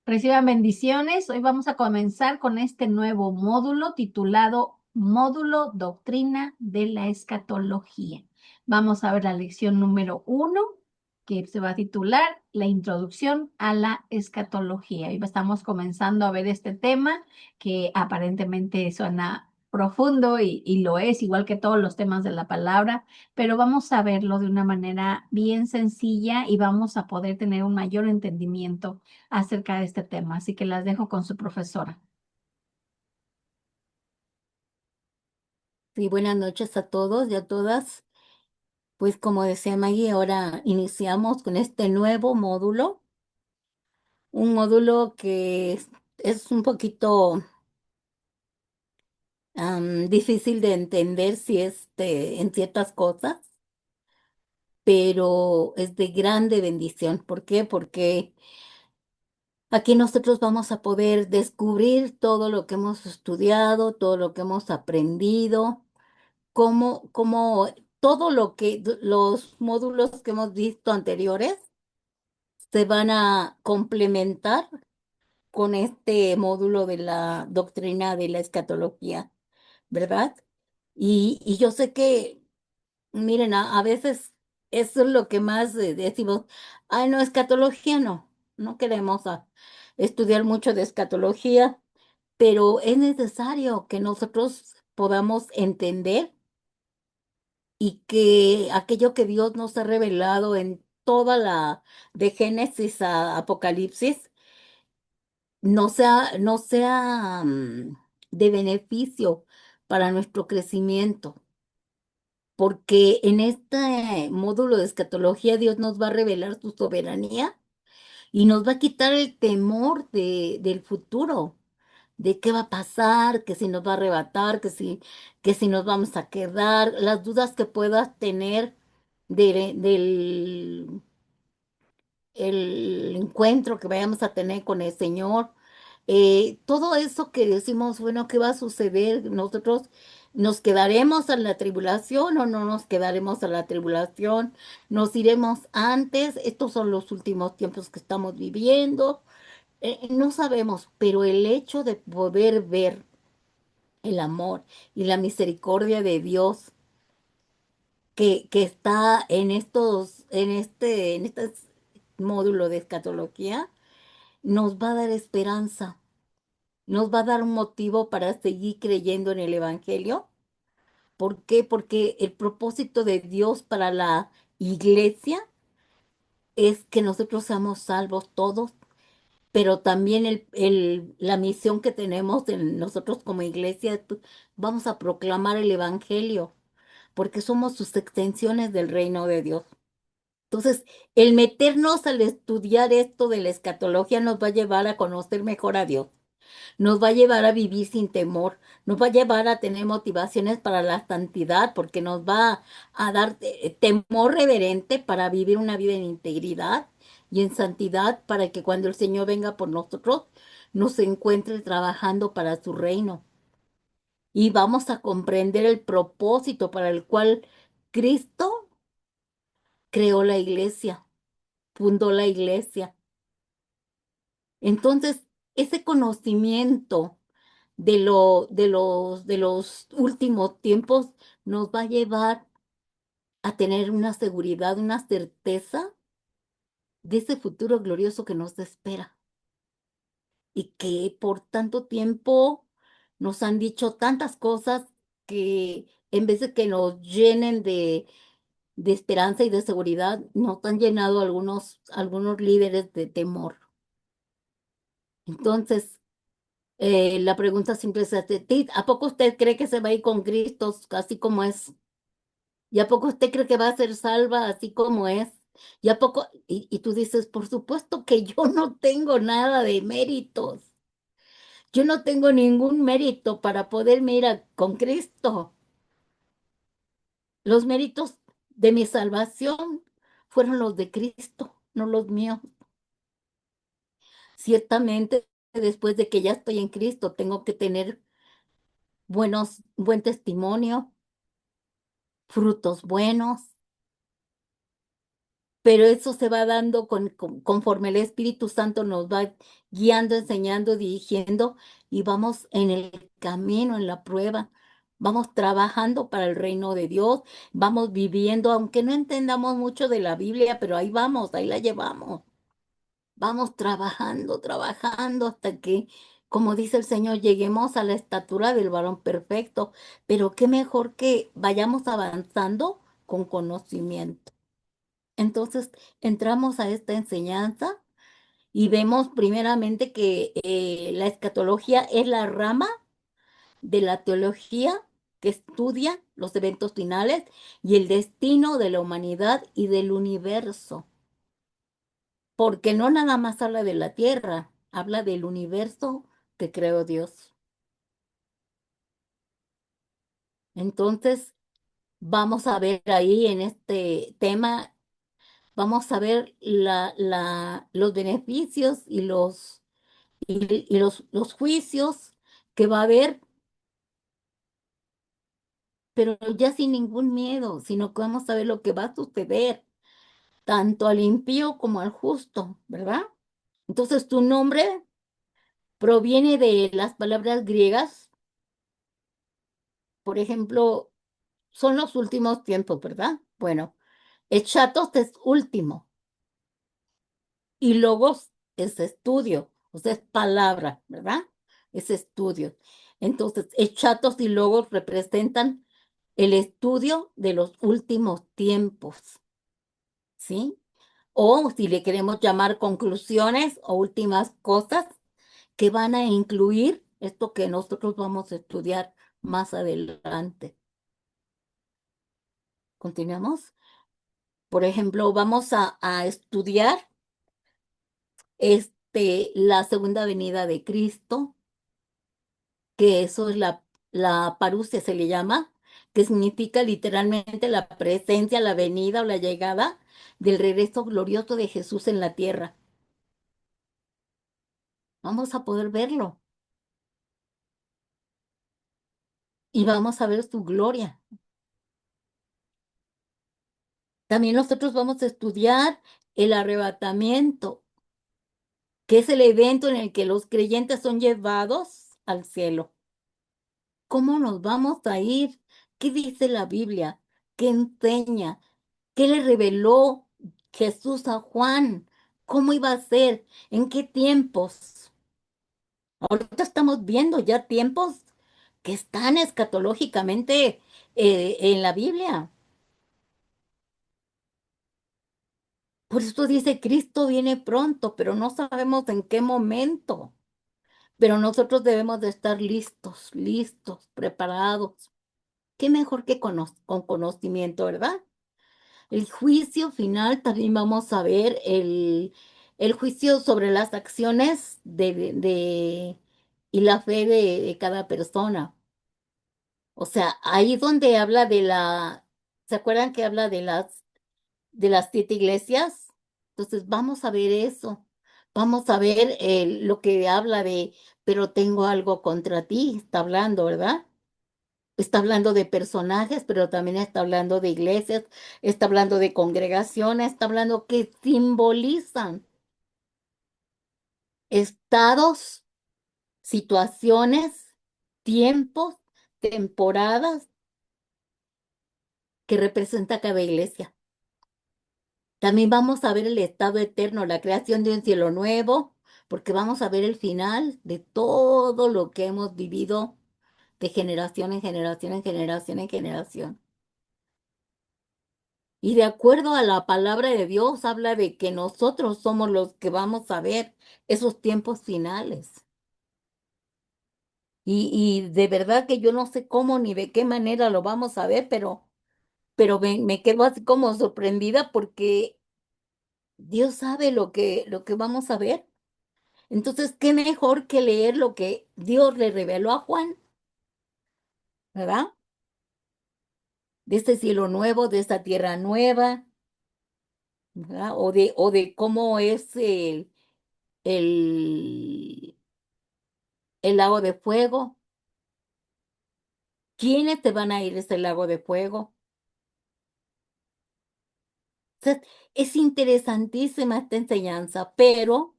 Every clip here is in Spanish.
Reciban bendiciones. Hoy vamos a comenzar con este nuevo módulo titulado Módulo Doctrina de la Escatología. Vamos a ver la lección número 1, que se va a titular La Introducción a la Escatología. Hoy estamos comenzando a ver este tema que aparentemente suena profundo y lo es, igual que todos los temas de la palabra, pero vamos a verlo de una manera bien sencilla y vamos a poder tener un mayor entendimiento acerca de este tema, así que las dejo con su profesora. Sí, buenas noches a todos y a todas. Pues como decía Maggie, ahora iniciamos con este nuevo módulo, un módulo que es un poquito difícil de entender si en ciertas cosas, pero es de grande bendición. ¿Por qué? Porque aquí nosotros vamos a poder descubrir todo lo que hemos estudiado, todo lo que hemos aprendido, cómo todo lo que los módulos que hemos visto anteriores se van a complementar con este módulo de la doctrina de la escatología, ¿verdad? Y yo sé que, miren, a veces eso es lo que más decimos, ay, no, escatología no queremos estudiar mucho de escatología, pero es necesario que nosotros podamos entender y que aquello que Dios nos ha revelado en toda de Génesis a Apocalipsis, no sea de beneficio para nuestro crecimiento, porque en este módulo de escatología Dios nos va a revelar su soberanía y nos va a quitar el temor del futuro, de qué va a pasar, que si nos va a arrebatar, que si nos vamos a quedar, las dudas que puedas tener del el encuentro que vayamos a tener con el Señor. Todo eso que decimos, bueno, ¿qué va a suceder? Nosotros nos quedaremos en la tribulación o no nos quedaremos en la tribulación, nos iremos antes, estos son los últimos tiempos que estamos viviendo. No sabemos, pero el hecho de poder ver el amor y la misericordia de Dios que está en este módulo de escatología, nos va a dar esperanza, nos va a dar un motivo para seguir creyendo en el Evangelio. ¿Por qué? Porque el propósito de Dios para la iglesia es que nosotros seamos salvos todos, pero también la misión que tenemos nosotros como iglesia, pues, vamos a proclamar el Evangelio, porque somos sus extensiones del reino de Dios. Entonces, el meternos al estudiar esto de la escatología nos va a llevar a conocer mejor a Dios, nos va a llevar a vivir sin temor, nos va a llevar a tener motivaciones para la santidad, porque nos va a dar temor reverente para vivir una vida en integridad y en santidad, para que cuando el Señor venga por nosotros, nos encuentre trabajando para su reino. Y vamos a comprender el propósito para el cual Cristo creó la iglesia, fundó la iglesia. Entonces, ese conocimiento de los últimos tiempos nos va a llevar a tener una seguridad, una certeza de ese futuro glorioso que nos espera y que por tanto tiempo nos han dicho tantas cosas que en vez de que nos llenen de esperanza y de seguridad, nos han llenado algunos líderes de temor. Entonces, la pregunta siempre es, ¿a poco usted cree que se va a ir con Cristo así como es? ¿Y a poco usted cree que va a ser salva así como es? ¿Y a poco? Y tú dices, por supuesto que yo no tengo nada de méritos. Yo no tengo ningún mérito para poderme ir con Cristo. Los méritos de mi salvación fueron los de Cristo, no los míos. Ciertamente, después de que ya estoy en Cristo, tengo que tener buen testimonio, frutos buenos, pero eso se va dando conforme el Espíritu Santo nos va guiando, enseñando, dirigiendo y vamos en el camino, en la prueba. Vamos trabajando para el reino de Dios, vamos viviendo, aunque no entendamos mucho de la Biblia, pero ahí vamos, ahí la llevamos. Vamos trabajando, trabajando hasta que, como dice el Señor, lleguemos a la estatura del varón perfecto. Pero qué mejor que vayamos avanzando con conocimiento. Entonces, entramos a esta enseñanza y vemos primeramente que la escatología es la rama de la teología que estudia los eventos finales y el destino de la humanidad y del universo. Porque no nada más habla de la tierra, habla del universo que creó Dios. Entonces, vamos a ver ahí en este tema, vamos a ver los beneficios y los juicios que va a haber, pero ya sin ningún miedo, sino que vamos a ver lo que va a suceder, tanto al impío como al justo, ¿verdad? Entonces, tu nombre proviene de las palabras griegas, por ejemplo, son los últimos tiempos, ¿verdad? Bueno, Echatos es último y logos es estudio, o sea, es palabra, ¿verdad? Es estudio. Entonces, Echatos y logos representan el estudio de los últimos tiempos, ¿sí? O si le queremos llamar conclusiones o últimas cosas que van a incluir esto que nosotros vamos a estudiar más adelante. ¿Continuamos? Por ejemplo, vamos a estudiar la segunda venida de Cristo, que eso es la parusia, se le llama, que significa literalmente la presencia, la venida o la llegada del regreso glorioso de Jesús en la tierra. Vamos a poder verlo y vamos a ver su gloria. También nosotros vamos a estudiar el arrebatamiento, que es el evento en el que los creyentes son llevados al cielo. ¿Cómo nos vamos a ir? ¿Qué dice la Biblia? ¿Qué enseña? ¿Qué le reveló Jesús a Juan? ¿Cómo iba a ser? ¿En qué tiempos? Ahorita estamos viendo ya tiempos que están escatológicamente en la Biblia. Por eso dice, Cristo viene pronto, pero no sabemos en qué momento. Pero nosotros debemos de estar listos, listos, preparados. ¿Qué mejor que con conocimiento, verdad? El juicio final también vamos a ver el juicio sobre las acciones y la fe de cada persona. O sea, ahí donde habla ¿se acuerdan que habla de las 7 iglesias? Entonces vamos a ver eso. Vamos a ver lo que habla pero tengo algo contra ti, está hablando, ¿verdad? Está hablando de personajes, pero también está hablando de iglesias, está hablando de congregaciones, está hablando que simbolizan estados, situaciones, tiempos, temporadas que representa cada iglesia. También vamos a ver el estado eterno, la creación de un cielo nuevo, porque vamos a ver el final de todo lo que hemos vivido de generación en generación, en generación, en generación. Y de acuerdo a la palabra de Dios, habla de que nosotros somos los que vamos a ver esos tiempos finales. Y de verdad que yo no sé cómo ni de qué manera lo vamos a ver, pero me quedo así como sorprendida porque Dios sabe lo que vamos a ver. Entonces, ¿qué mejor que leer lo que Dios le reveló a Juan, ¿verdad? De este cielo nuevo, de esta tierra nueva, ¿verdad? O de cómo es el, el lago de fuego. ¿Quiénes te van a ir a ese lago de fuego? sea, es interesantísima esta enseñanza, pero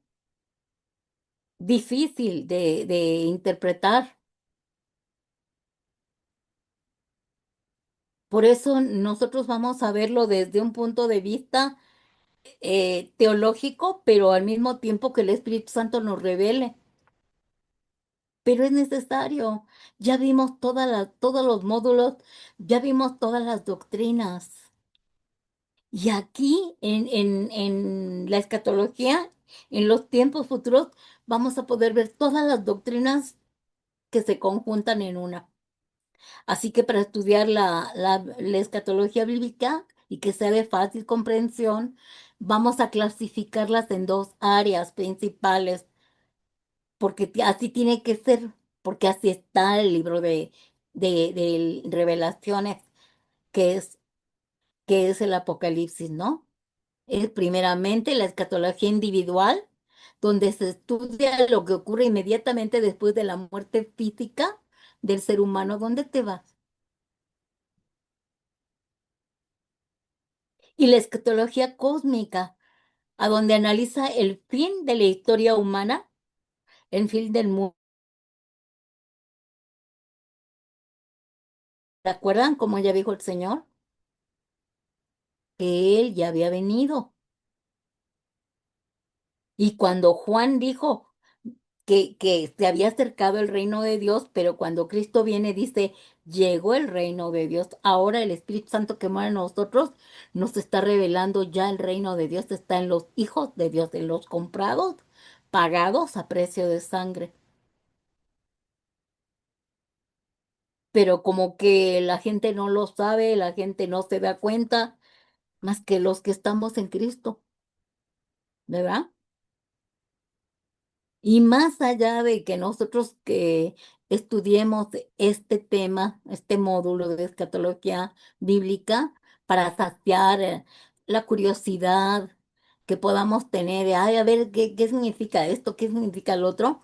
difícil de interpretar. Por eso nosotros vamos a verlo desde un punto de vista teológico, pero al mismo tiempo que el Espíritu Santo nos revele. Pero es necesario. Ya vimos todos los módulos, ya vimos todas las doctrinas. Y aquí en la escatología, en los tiempos futuros, vamos a poder ver todas las doctrinas que se conjuntan en una. Así que para estudiar la escatología bíblica y que sea de fácil comprensión, vamos a clasificarlas en dos áreas principales, porque así tiene que ser, porque así está el libro de Revelaciones, que es, que es el Apocalipsis, ¿no? Es primeramente la escatología individual, donde se estudia lo que ocurre inmediatamente después de la muerte física del ser humano. ¿Dónde te vas? Y la escatología cósmica, a donde analiza el fin de la historia humana, el fin del mundo. ¿Se acuerdan cómo ya dijo el Señor? Que Él ya había venido. Y cuando Juan dijo que se había acercado el reino de Dios, pero cuando Cristo viene, dice, llegó el reino de Dios. Ahora el Espíritu Santo que mora en nosotros nos está revelando ya el reino de Dios, está en los hijos de Dios, en los comprados, pagados a precio de sangre. Pero como que la gente no lo sabe, la gente no se da cuenta, más que los que estamos en Cristo, ¿verdad? Y más allá de que nosotros que estudiemos este tema, este módulo de escatología bíblica, para saciar la curiosidad que podamos tener, de, ay, a ver, ¿qué significa esto? ¿Qué significa lo otro?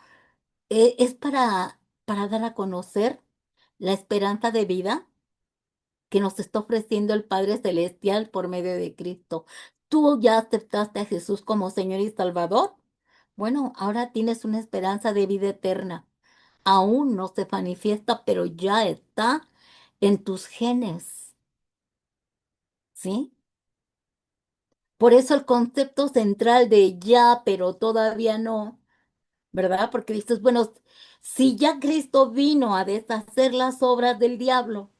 Es para dar a conocer la esperanza de vida que nos está ofreciendo el Padre Celestial por medio de Cristo. ¿Tú ya aceptaste a Jesús como Señor y Salvador? Bueno, ahora tienes una esperanza de vida eterna. Aún no se manifiesta, pero ya está en tus genes, ¿sí? Por eso el concepto central de ya, pero todavía no, ¿verdad? Porque dices, bueno, si ya Cristo vino a deshacer las obras del diablo,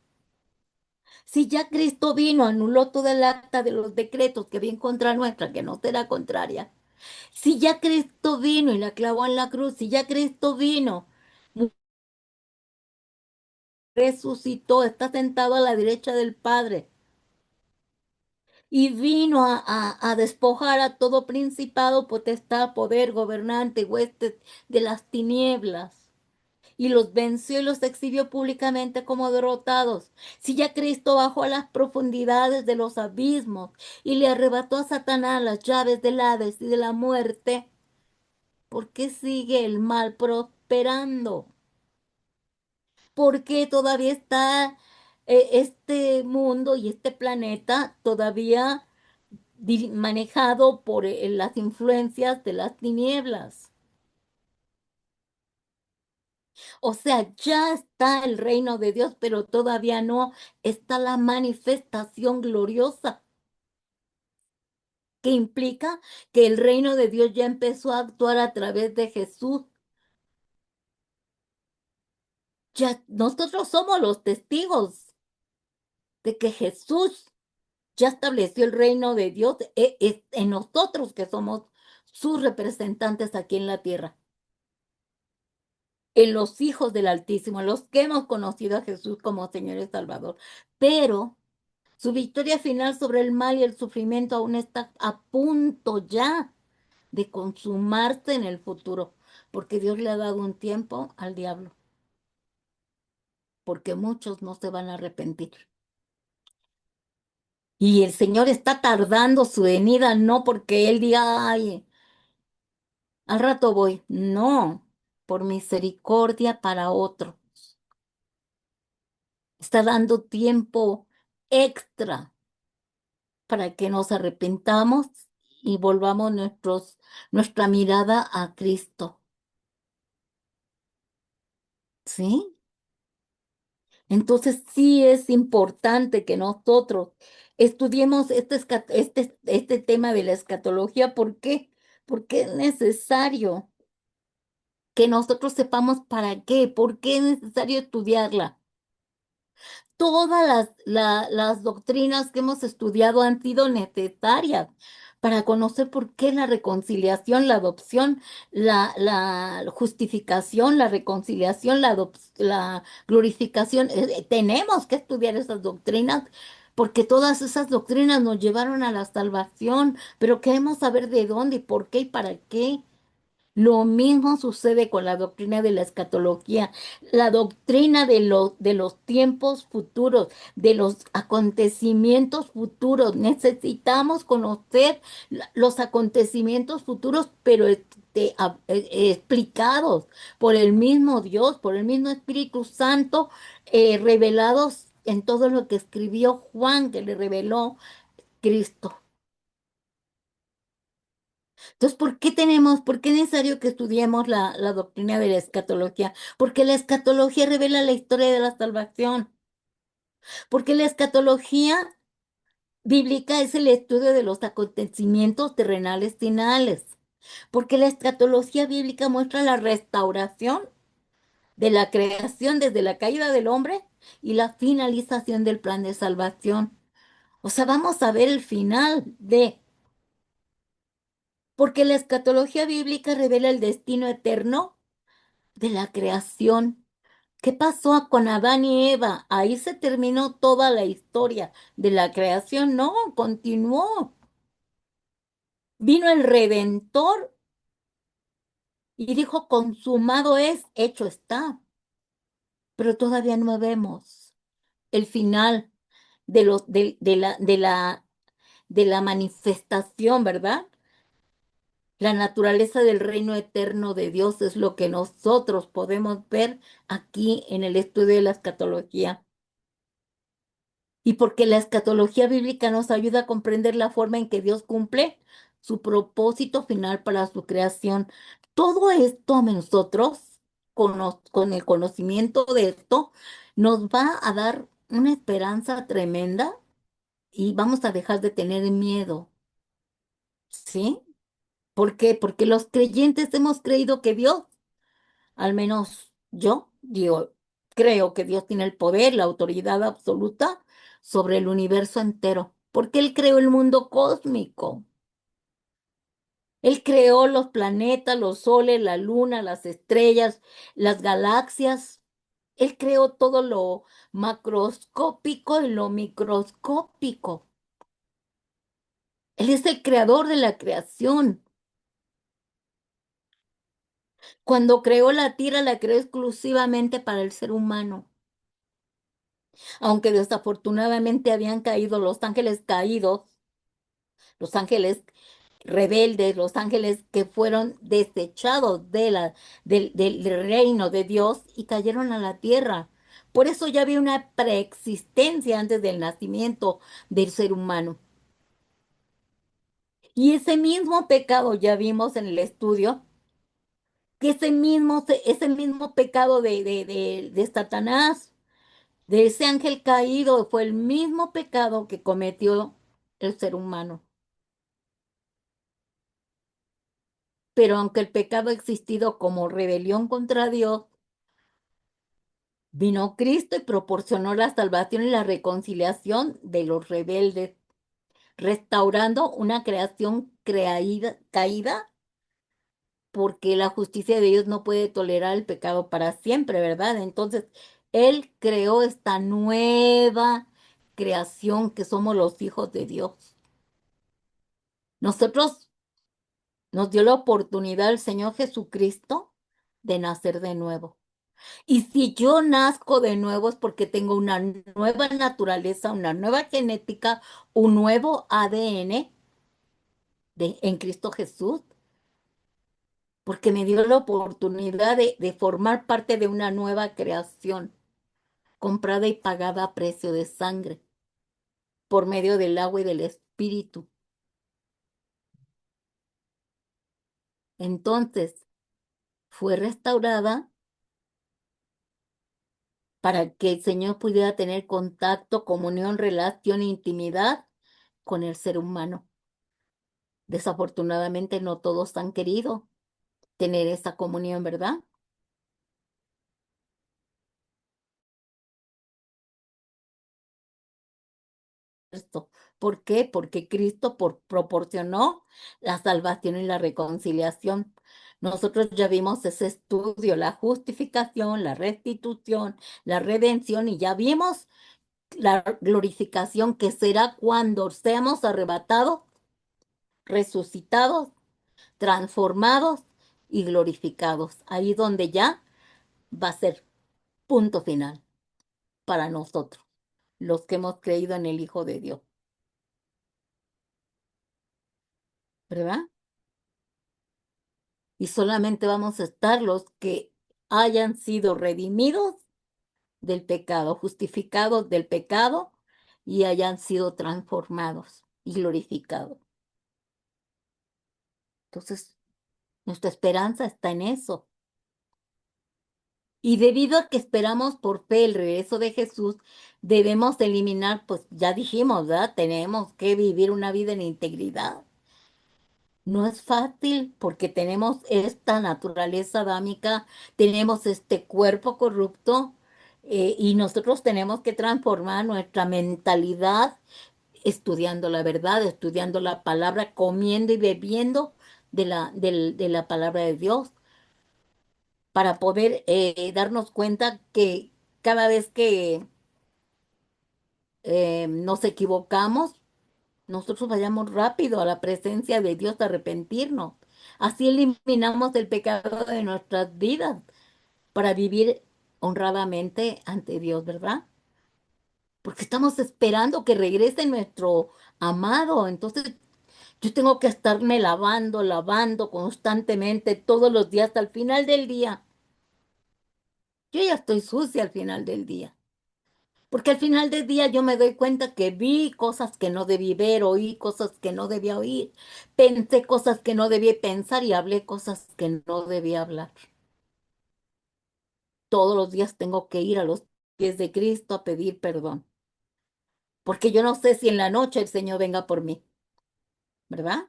si ya Cristo vino, anuló toda el acta de los decretos que vi en contra nuestra, que no será contraria. Si ya Cristo vino y la clavó en la cruz, si ya Cristo vino, resucitó, está sentado a la derecha del Padre y vino a despojar a todo principado, potestad, poder, gobernante, huestes de las tinieblas. Y los venció y los exhibió públicamente como derrotados. Si ya Cristo bajó a las profundidades de los abismos y le arrebató a Satanás las llaves del Hades y de la muerte, ¿por qué sigue el mal prosperando? ¿Por qué todavía está este mundo y este planeta todavía manejado por las influencias de las tinieblas? O sea, ya está el reino de Dios, pero todavía no está la manifestación gloriosa, que implica que el reino de Dios ya empezó a actuar a través de Jesús. Ya nosotros somos los testigos de que Jesús ya estableció el reino de Dios en nosotros que somos sus representantes aquí en la tierra, en los hijos del Altísimo, en los que hemos conocido a Jesús como Señor y Salvador. Pero su victoria final sobre el mal y el sufrimiento aún está a punto ya de consumarse en el futuro, porque Dios le ha dado un tiempo al diablo, porque muchos no se van a arrepentir. Y el Señor está tardando su venida, no porque Él diga, ay, al rato voy, no, por misericordia para otro. Está dando tiempo extra para que nos arrepentamos y volvamos nuestra mirada a Cristo. ¿Sí? Entonces sí es importante que nosotros estudiemos este tema de la escatología. ¿Por qué? Porque es necesario que nosotros sepamos para qué, por qué es necesario estudiarla. Todas las doctrinas que hemos estudiado han sido necesarias para conocer por qué la reconciliación, la adopción, la justificación, la reconciliación, la glorificación. Tenemos que estudiar esas doctrinas porque todas esas doctrinas nos llevaron a la salvación, pero queremos saber de dónde y por qué y para qué. Lo mismo sucede con la doctrina de la escatología, la doctrina de los tiempos futuros, de los acontecimientos futuros. Necesitamos conocer los acontecimientos futuros, pero explicados por el mismo Dios, por el mismo Espíritu Santo, revelados en todo lo que escribió Juan, que le reveló Cristo. Entonces, por qué es necesario que estudiemos la doctrina de la escatología? Porque la escatología revela la historia de la salvación. Porque la escatología bíblica es el estudio de los acontecimientos terrenales finales. Porque la escatología bíblica muestra la restauración de la creación desde la caída del hombre y la finalización del plan de salvación. O sea, vamos a ver el final de... Porque la escatología bíblica revela el destino eterno de la creación. ¿Qué pasó con Adán y Eva? Ahí se terminó toda la historia de la creación. No, continuó. Vino el Redentor y dijo, consumado es, hecho está. Pero todavía no vemos el final de la manifestación, ¿verdad? La naturaleza del reino eterno de Dios es lo que nosotros podemos ver aquí en el estudio de la escatología. Y porque la escatología bíblica nos ayuda a comprender la forma en que Dios cumple su propósito final para su creación. Todo esto a nosotros, con el conocimiento de esto, nos va a dar una esperanza tremenda y vamos a dejar de tener miedo. ¿Sí? ¿Por qué? Porque los creyentes hemos creído que Dios, al menos yo, digo, creo que Dios tiene el poder, la autoridad absoluta sobre el universo entero, porque Él creó el mundo cósmico. Él creó los planetas, los soles, la luna, las estrellas, las galaxias. Él creó todo lo macroscópico y lo microscópico. Él es el creador de la creación. Cuando creó la tierra, la creó exclusivamente para el ser humano. Aunque desafortunadamente habían caído los ángeles caídos, los ángeles rebeldes, los ángeles que fueron desechados del reino de Dios y cayeron a la tierra. Por eso ya había una preexistencia antes del nacimiento del ser humano. Y ese mismo pecado ya vimos en el estudio, que ese mismo pecado de Satanás, de ese ángel caído, fue el mismo pecado que cometió el ser humano. Pero aunque el pecado ha existido como rebelión contra Dios, vino Cristo y proporcionó la salvación y la reconciliación de los rebeldes, restaurando una creación caída, porque la justicia de Dios no puede tolerar el pecado para siempre, ¿verdad? Entonces, Él creó esta nueva creación que somos los hijos de Dios. Nosotros nos dio la oportunidad el Señor Jesucristo de nacer de nuevo. Y si yo nazco de nuevo es porque tengo una nueva naturaleza, una nueva genética, un nuevo ADN en Cristo Jesús, porque me dio la oportunidad de formar parte de una nueva creación, comprada y pagada a precio de sangre, por medio del agua y del Espíritu. espíritu. Entonces, fue restaurada para que el Señor pudiera tener contacto, comunión, relación, intimidad con el ser humano. Desafortunadamente no todos han querido tener esa comunión, ¿verdad? Esto. ¿Por qué? Porque Cristo proporcionó la salvación y la reconciliación. Nosotros ya vimos ese estudio, la justificación, la restitución, la redención y ya vimos la glorificación que será cuando seamos arrebatados, resucitados, transformados y glorificados. Ahí donde ya va a ser punto final para nosotros, los que hemos creído en el Hijo de Dios, ¿verdad? Y solamente vamos a estar los que hayan sido redimidos del pecado, justificados del pecado y hayan sido transformados y glorificados. Entonces, nuestra esperanza está en eso. Y debido a que esperamos por fe el regreso de Jesús, debemos eliminar, pues ya dijimos, ¿verdad? Tenemos que vivir una vida en integridad. No es fácil porque tenemos esta naturaleza adámica, tenemos este cuerpo corrupto y nosotros tenemos que transformar nuestra mentalidad estudiando la verdad, estudiando la palabra, comiendo y bebiendo de la palabra de Dios para poder darnos cuenta que cada vez que nos equivocamos, nosotros vayamos rápido a la presencia de Dios a arrepentirnos. Así eliminamos el pecado de nuestras vidas para vivir honradamente ante Dios, ¿verdad? Porque estamos esperando que regrese nuestro amado. Entonces yo tengo que estarme lavando, lavando constantemente todos los días hasta el final del día. Yo ya estoy sucia al final del día. Porque al final del día yo me doy cuenta que vi cosas que no debí ver, oí cosas que no debía oír, pensé cosas que no debía pensar y hablé cosas que no debía hablar. Todos los días tengo que ir a los pies de Cristo a pedir perdón, porque yo no sé si en la noche el Señor venga por mí, ¿verdad?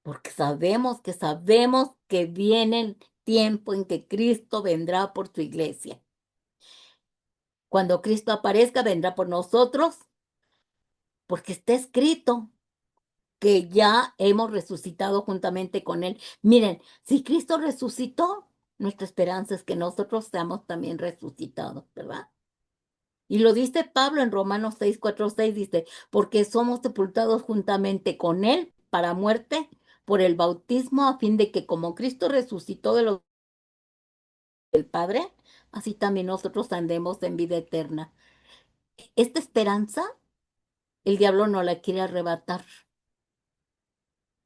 Porque sabemos que viene el tiempo en que Cristo vendrá por su iglesia. Cuando Cristo aparezca, vendrá por nosotros, porque está escrito que ya hemos resucitado juntamente con Él. Miren, si Cristo resucitó, nuestra esperanza es que nosotros seamos también resucitados, ¿verdad? Y lo dice Pablo en Romanos 6:4-6, dice, porque somos sepultados juntamente con Él para muerte por el bautismo, a fin de que como Cristo resucitó de los del Padre, así también nosotros andemos en vida eterna. Esta esperanza, el diablo no la quiere arrebatar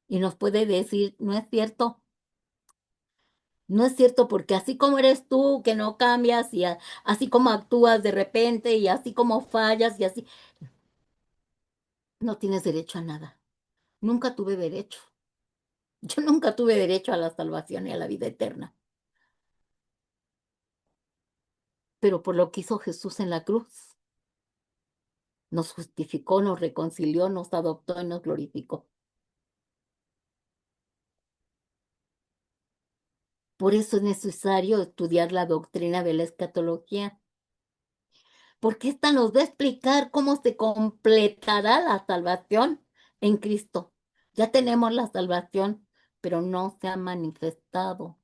y nos puede decir, no es cierto. No es cierto, porque así como eres tú, que no cambias, y así como actúas de repente, y así como fallas, y así, no tienes derecho a nada. Nunca tuve derecho. Yo nunca tuve derecho a la salvación y a la vida eterna. Pero por lo que hizo Jesús en la cruz, nos justificó, nos reconcilió, nos adoptó y nos glorificó. Por eso es necesario estudiar la doctrina de la escatología, porque esta nos va a explicar cómo se completará la salvación en Cristo. Ya tenemos la salvación, pero no se ha manifestado.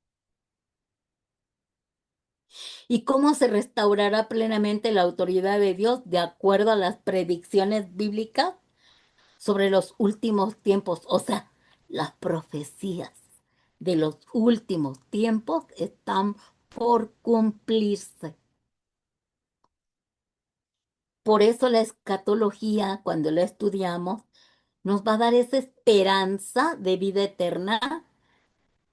¿Y cómo se restaurará plenamente la autoridad de Dios de acuerdo a las predicciones bíblicas sobre los últimos tiempos? O sea, las profecías de los últimos tiempos están por cumplirse. Por eso la escatología, cuando la estudiamos, nos va a dar esa esperanza de vida eterna,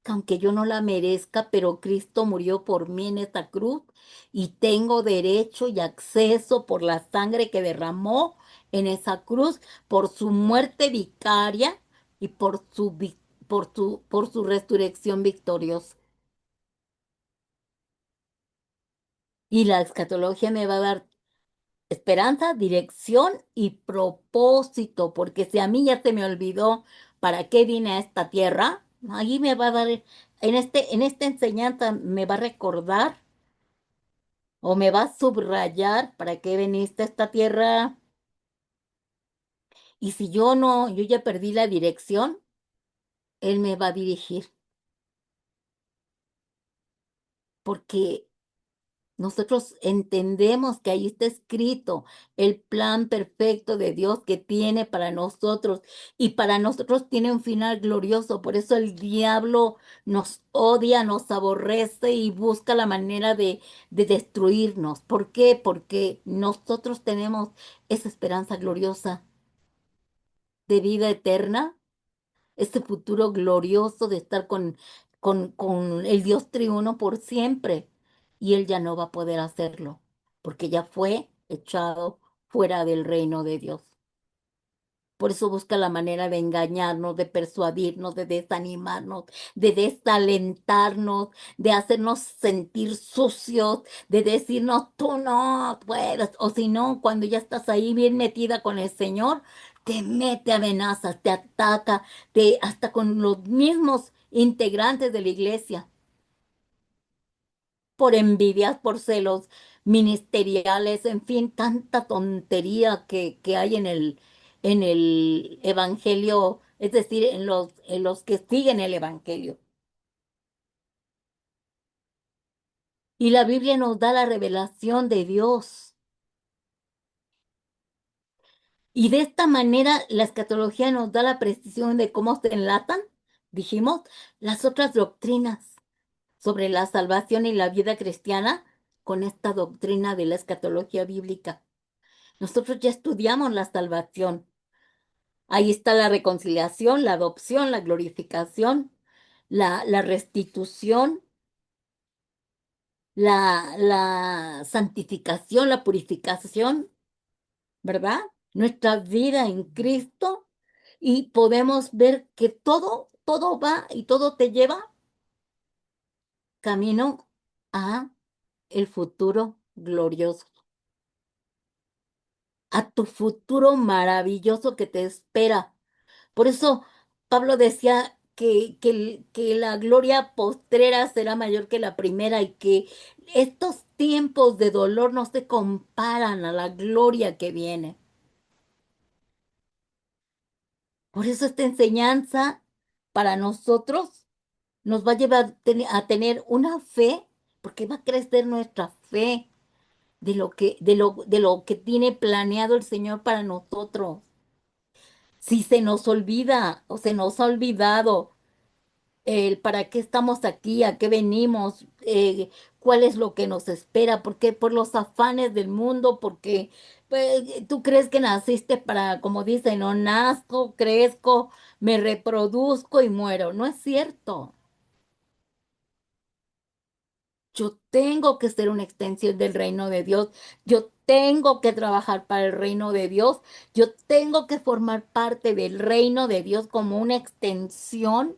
que aunque yo no la merezca, pero Cristo murió por mí en esta cruz y tengo derecho y acceso por la sangre que derramó en esa cruz por su muerte vicaria y por su resurrección victoriosa. Y la escatología me va a dar esperanza, dirección y propósito, porque si a mí ya se me olvidó para qué vine a esta tierra, ahí me va a dar, en esta enseñanza me va a recordar o me va a subrayar para qué viniste a esta tierra. Y si yo no, yo ya perdí la dirección, él me va a dirigir, porque nosotros entendemos que ahí está escrito el plan perfecto de Dios que tiene para nosotros y para nosotros tiene un final glorioso. Por eso el diablo nos odia, nos aborrece y busca la manera de destruirnos. ¿Por qué? Porque nosotros tenemos esa esperanza gloriosa de vida eterna, ese futuro glorioso de estar con el Dios triuno por siempre. Y Él ya no va a poder hacerlo, porque ya fue echado fuera del reino de Dios. Por eso busca la manera de engañarnos, de persuadirnos, de desanimarnos, de desalentarnos, de hacernos sentir sucios, de decirnos, tú no puedes. O si no, cuando ya estás ahí bien metida con el Señor, te mete amenazas, te ataca, hasta con los mismos integrantes de la iglesia por envidias, por celos ministeriales, en fin, tanta tontería que hay en el evangelio, es decir, en los que siguen el evangelio. Y la Biblia nos da la revelación de Dios. Y de esta manera la escatología nos da la precisión de cómo se enlatan, dijimos, las otras doctrinas sobre la salvación y la vida cristiana con esta doctrina de la escatología bíblica. Nosotros ya estudiamos la salvación. Ahí está la reconciliación, la adopción, la glorificación, la restitución, la santificación, la purificación, ¿verdad? Nuestra vida en Cristo y podemos ver que todo va y todo te lleva camino a el futuro glorioso, a tu futuro maravilloso que te espera. Por eso Pablo decía que la gloria postrera será mayor que la primera y que estos tiempos de dolor no se comparan a la gloria que viene. Por eso esta enseñanza para nosotros nos va a llevar a tener una fe, porque va a crecer nuestra fe de lo que tiene planeado el Señor para nosotros. Si se nos olvida o se nos ha olvidado el para qué estamos aquí, a qué venimos, cuál es lo que nos espera, porque por los afanes del mundo, porque tú crees que naciste para, como dicen, no nazco, crezco, me reproduzco y muero. No es cierto. Yo tengo que ser una extensión del reino de Dios. Yo tengo que trabajar para el reino de Dios. Yo tengo que formar parte del reino de Dios como una extensión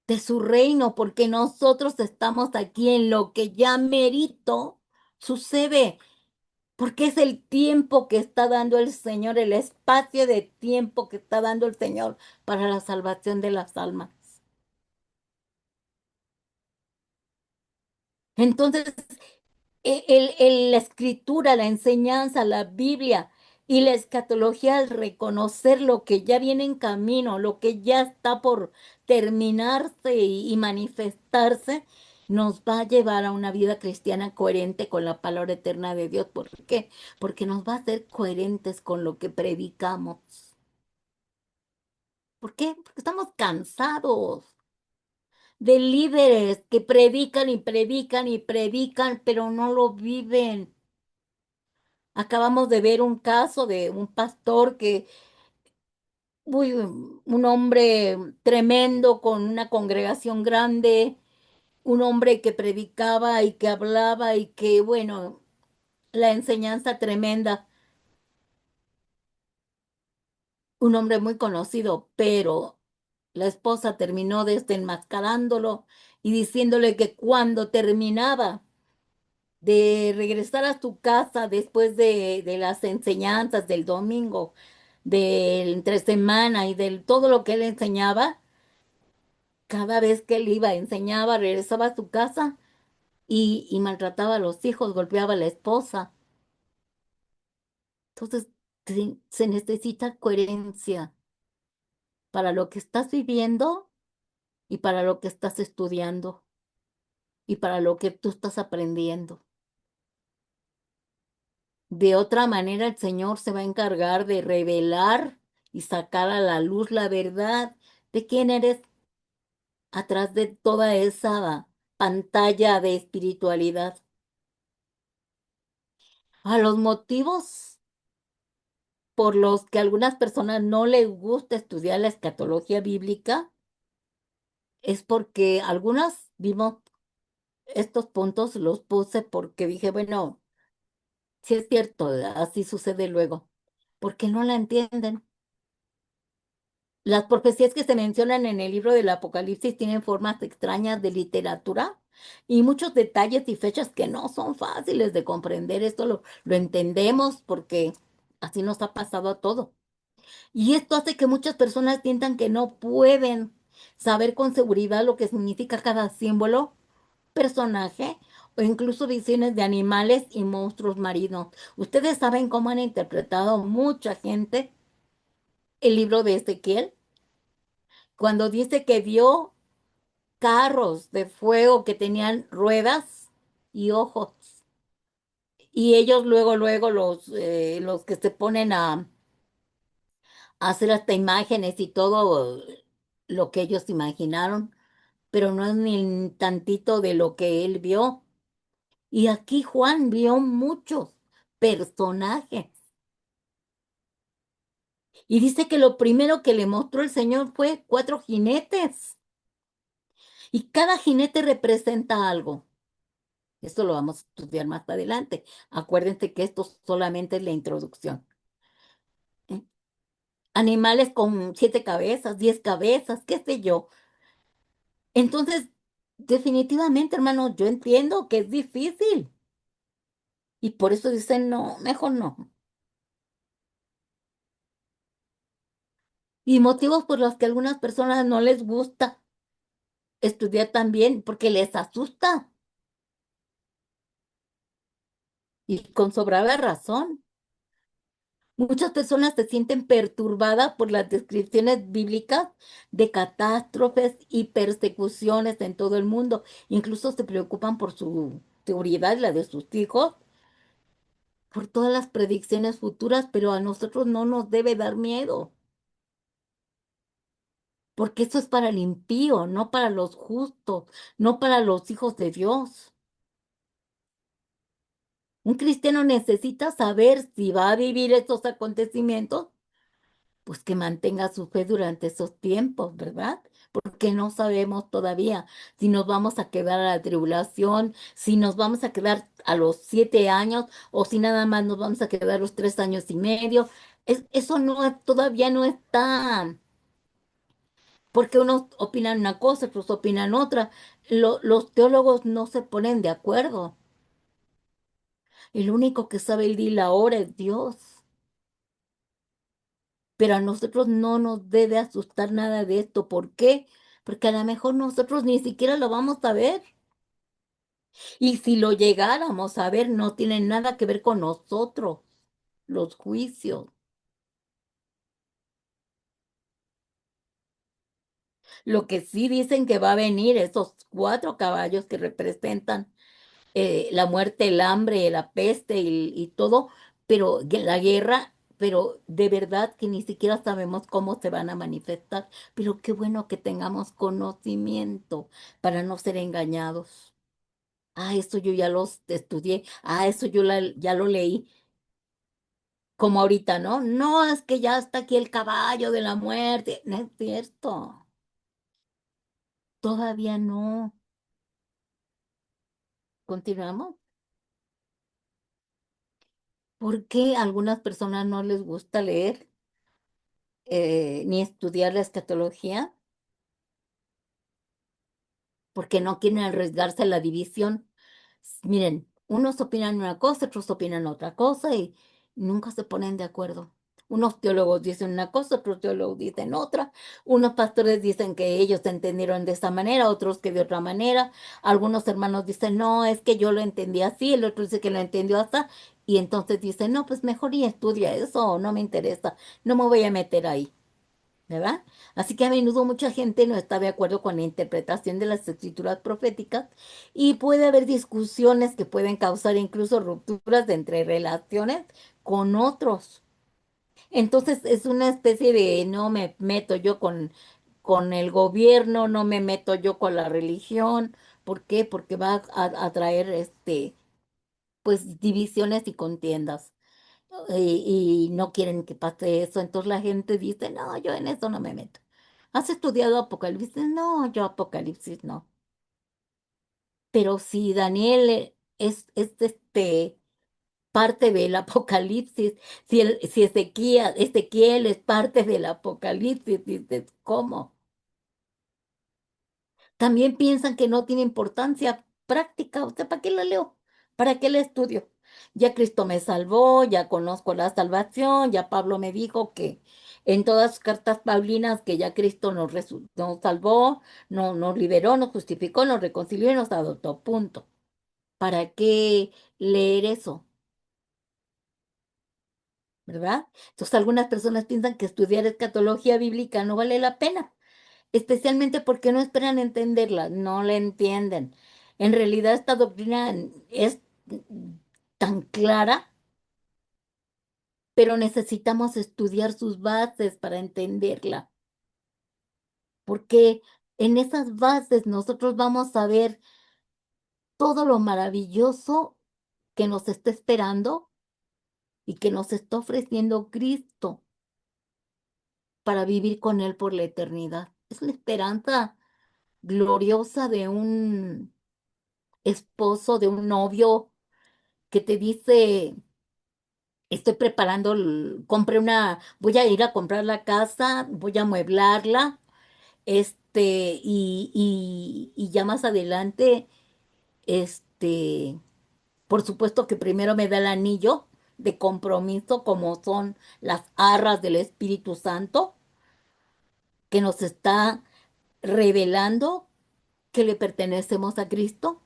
de su reino, porque nosotros estamos aquí en lo que ya merito sucede, porque es el tiempo que está dando el Señor, el espacio de tiempo que está dando el Señor para la salvación de las almas. Entonces, la escritura, la enseñanza, la Biblia y la escatología al reconocer lo que ya viene en camino, lo que ya está por terminarse y manifestarse, nos va a llevar a una vida cristiana coherente con la palabra eterna de Dios. ¿Por qué? Porque nos va a hacer coherentes con lo que predicamos. ¿Por qué? Porque estamos cansados de líderes que predican y predican y predican, pero no lo viven. Acabamos de ver un caso de un pastor un hombre tremendo con una congregación grande, un hombre que predicaba y que hablaba y que, bueno, la enseñanza tremenda, un hombre muy conocido, pero la esposa terminó desenmascarándolo y diciéndole que cuando terminaba de regresar a su casa después de las enseñanzas del domingo, del entre semana y de todo lo que él enseñaba, cada vez que él iba, enseñaba, regresaba a su casa y maltrataba a los hijos, golpeaba a la esposa. Entonces, se necesita coherencia para lo que estás viviendo y para lo que estás estudiando y para lo que tú estás aprendiendo. De otra manera, el Señor se va a encargar de revelar y sacar a la luz la verdad de quién eres atrás de toda esa pantalla de espiritualidad. A los motivos por los que a algunas personas no les gusta estudiar la escatología bíblica es porque algunas vimos estos puntos, los puse porque dije, bueno, sí es cierto, así sucede luego, porque no la entienden. Las profecías que se mencionan en el libro del Apocalipsis tienen formas extrañas de literatura y muchos detalles y fechas que no son fáciles de comprender. Esto lo entendemos porque así nos ha pasado a todo. Y esto hace que muchas personas sientan que no pueden saber con seguridad lo que significa cada símbolo, personaje o incluso visiones de animales y monstruos marinos. Ustedes saben cómo han interpretado mucha gente el libro de Ezequiel cuando dice que vio carros de fuego que tenían ruedas y ojos. Y ellos luego los que se ponen a hacer hasta imágenes y todo lo que ellos imaginaron, pero no es ni tantito de lo que él vio. Y aquí Juan vio muchos personajes. Y dice que lo primero que le mostró el Señor fue cuatro jinetes. Y cada jinete representa algo. Esto lo vamos a estudiar más adelante. Acuérdense que esto solamente es la introducción. ¿Eh? Animales con 7 cabezas, 10 cabezas, qué sé yo. Entonces, definitivamente, hermano, yo entiendo que es difícil. Y por eso dicen, no, mejor no. Y motivos por los que a algunas personas no les gusta estudiar también, porque les asusta. Y con sobrada razón. Muchas personas se sienten perturbadas por las descripciones bíblicas de catástrofes y persecuciones en todo el mundo. Incluso se preocupan por su seguridad y la de sus hijos, por todas las predicciones futuras, pero a nosotros no nos debe dar miedo, porque eso es para el impío, no para los justos, no para los hijos de Dios. Un cristiano necesita saber si va a vivir estos acontecimientos, pues que mantenga su fe durante esos tiempos, ¿verdad? Porque no sabemos todavía si nos vamos a quedar a la tribulación, si nos vamos a quedar a los 7 años o si nada más nos vamos a quedar a los 3 años y medio. Eso no, todavía no está, porque unos opinan una cosa, otros opinan otra. Los teólogos no se ponen de acuerdo. El único que sabe el día y la hora es Dios. Pero a nosotros no nos debe asustar nada de esto. ¿Por qué? Porque a lo mejor nosotros ni siquiera lo vamos a ver. Y si lo llegáramos a ver, no tiene nada que ver con nosotros, los juicios. Lo que sí dicen que va a venir, esos 4 caballos que representan la muerte, el hambre, la peste y todo, pero la guerra, pero de verdad que ni siquiera sabemos cómo se van a manifestar. Pero qué bueno que tengamos conocimiento para no ser engañados. Ah, eso yo ya los estudié. Ah, eso yo ya lo leí. Como ahorita, ¿no? No, es que ya está aquí el caballo de la muerte. No es cierto. Todavía no. Continuamos. ¿Por qué a algunas personas no les gusta leer? ni estudiar la escatología porque no quieren arriesgarse a la división. Miren, unos opinan una cosa, otros opinan otra cosa y nunca se ponen de acuerdo. Unos teólogos dicen una cosa, otros teólogos dicen otra. Unos pastores dicen que ellos entendieron de esta manera, otros que de otra manera. Algunos hermanos dicen, no, es que yo lo entendí así, el otro dice que lo entendió así. Y entonces dicen, no, pues mejor y estudia eso, no me interesa, no me voy a meter ahí. ¿Verdad? Así que a menudo mucha gente no está de acuerdo con la interpretación de las escrituras proféticas y puede haber discusiones que pueden causar incluso rupturas de entre relaciones con otros. Entonces es una especie de no me meto yo con el gobierno, no me meto yo con la religión. ¿Por qué? Porque va a traer pues divisiones y contiendas. Y no quieren que pase eso. Entonces la gente dice, no, yo en eso no me meto. ¿Has estudiado Apocalipsis? No, yo Apocalipsis no. Pero si Daniel es parte del Apocalipsis, si Ezequiel es parte del Apocalipsis, dices, ¿cómo? También piensan que no tiene importancia práctica. O sea, ¿para qué la leo? ¿Para qué la estudio? Ya Cristo me salvó, ya conozco la salvación, ya Pablo me dijo que en todas sus cartas paulinas que ya Cristo nos salvó, nos liberó, nos justificó, nos reconcilió y nos adoptó. Punto. ¿Para qué leer eso? ¿Verdad? Entonces algunas personas piensan que estudiar escatología bíblica no vale la pena, especialmente porque no esperan entenderla, no la entienden. En realidad esta doctrina es tan clara, pero necesitamos estudiar sus bases para entenderla, porque en esas bases nosotros vamos a ver todo lo maravilloso que nos está esperando y que nos está ofreciendo Cristo para vivir con Él por la eternidad. Es la esperanza gloriosa de un esposo, de un novio que te dice, estoy preparando, voy a ir a comprar la casa, voy a amueblarla, y ya más adelante, este, por supuesto que primero me da el anillo de compromiso, como son las arras del Espíritu Santo, que nos está revelando que le pertenecemos a Cristo,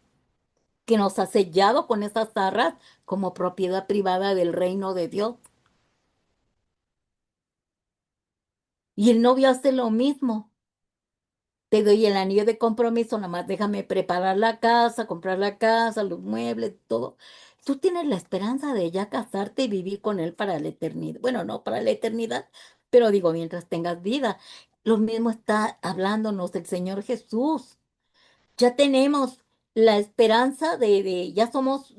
que nos ha sellado con esas arras como propiedad privada del reino de Dios. Y el novio hace lo mismo. Te doy el anillo de compromiso, nada más déjame preparar la casa, comprar la casa, los muebles, todo. Tú tienes la esperanza de ya casarte y vivir con él para la eternidad. Bueno, no para la eternidad, pero digo, mientras tengas vida. Lo mismo está hablándonos el Señor Jesús. Ya tenemos la esperanza ya somos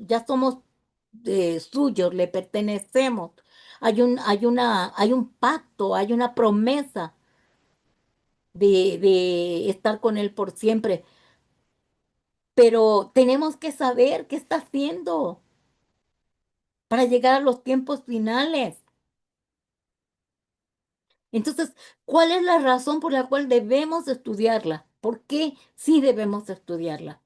suyos, le pertenecemos. Hay un pacto, hay una promesa de estar con Él por siempre, pero tenemos que saber qué está haciendo para llegar a los tiempos finales. Entonces, ¿cuál es la razón por la cual debemos estudiarla? ¿Por qué sí debemos estudiarla?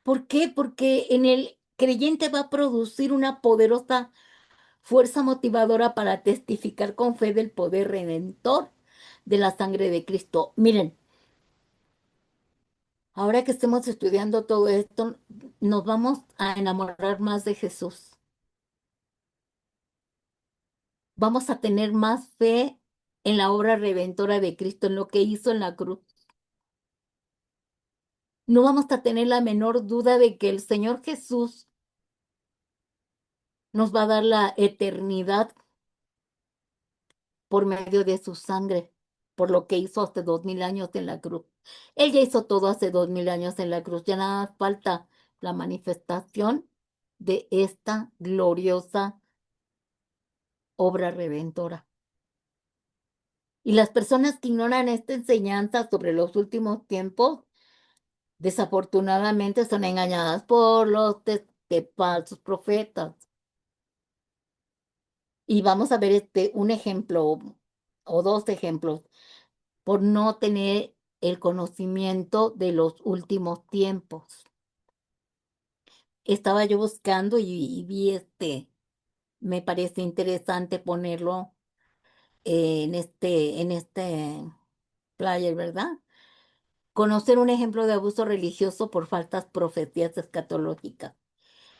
¿Por qué? Porque en el creyente va a producir una poderosa fuerza motivadora para testificar con fe del poder redentor de la sangre de Cristo. Miren, ahora que estemos estudiando todo esto, nos vamos a enamorar más de Jesús. Vamos a tener más fe en la obra redentora de Cristo, en lo que hizo en la cruz. No vamos a tener la menor duda de que el Señor Jesús nos va a dar la eternidad por medio de su sangre, por lo que hizo hace 2000 años en la cruz. Él ya hizo todo hace 2000 años en la cruz, ya nada falta la manifestación de esta gloriosa obra redentora. Y las personas que ignoran esta enseñanza sobre los últimos tiempos, desafortunadamente son engañadas por los falsos profetas. Y vamos a ver un ejemplo o dos ejemplos por no tener el conocimiento de los últimos tiempos. Estaba yo buscando y vi me parece interesante ponerlo en este flyer, ¿verdad? Conocer un ejemplo de abuso religioso por falsas profecías escatológicas.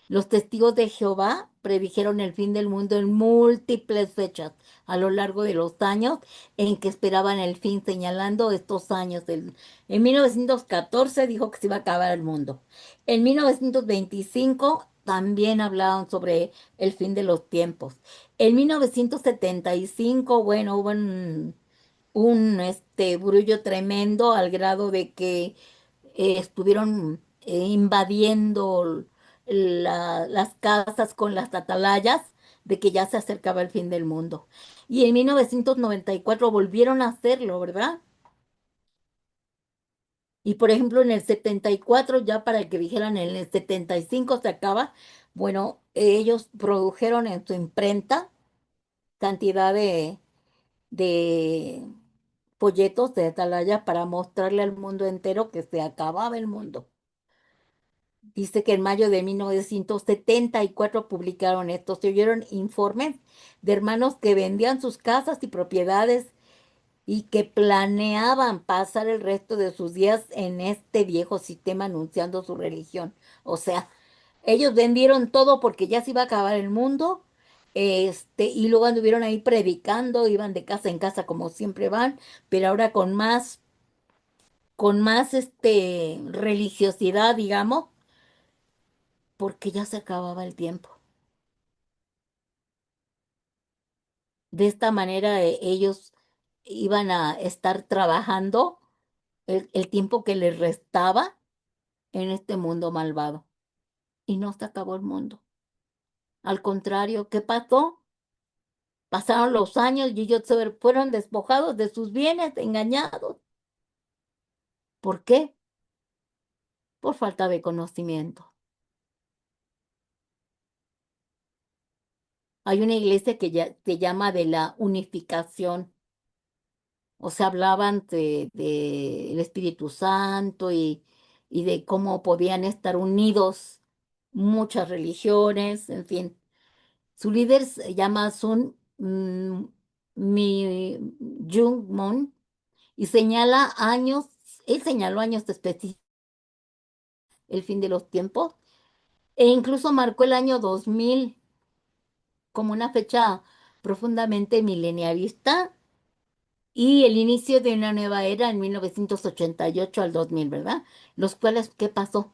Los testigos de Jehová predijeron el fin del mundo en múltiples fechas a lo largo de los años en que esperaban el fin, señalando estos años. En 1914 dijo que se iba a acabar el mundo. En 1925 también hablaban sobre el fin de los tiempos. En 1975, bueno, hubo un brullo tremendo al grado de que estuvieron invadiendo las casas con las atalayas de que ya se acercaba el fin del mundo. Y en 1994 volvieron a hacerlo, ¿verdad? Y por ejemplo, en el 74 ya para que dijeran en el 75 se acaba, bueno, ellos produjeron en su imprenta cantidad de folletos de atalaya para mostrarle al mundo entero que se acababa el mundo. Dice que en mayo de 1974 publicaron esto. Se oyeron informes de hermanos que vendían sus casas y propiedades y que planeaban pasar el resto de sus días en este viejo sistema anunciando su religión. O sea, ellos vendieron todo porque ya se iba a acabar el mundo. Y luego anduvieron ahí predicando, iban de casa en casa como siempre van, pero ahora con más religiosidad, digamos, porque ya se acababa el tiempo. De esta manera ellos iban a estar trabajando el tiempo que les restaba en este mundo malvado. Y no se acabó el mundo. Al contrario, ¿qué pasó? Pasaron los años y ellos fueron despojados de sus bienes, engañados. ¿Por qué? Por falta de conocimiento. Hay una iglesia que ya se llama de la unificación. O sea, hablaban de el Espíritu Santo y de cómo podían estar unidos muchas religiones, en fin. Su líder se llama Sun Mi Jung Moon y él señaló años específicos, el fin de los tiempos, e incluso marcó el año 2000 como una fecha profundamente milenialista y el inicio de una nueva era en 1988 al 2000, ¿verdad? Los cuales, ¿qué pasó?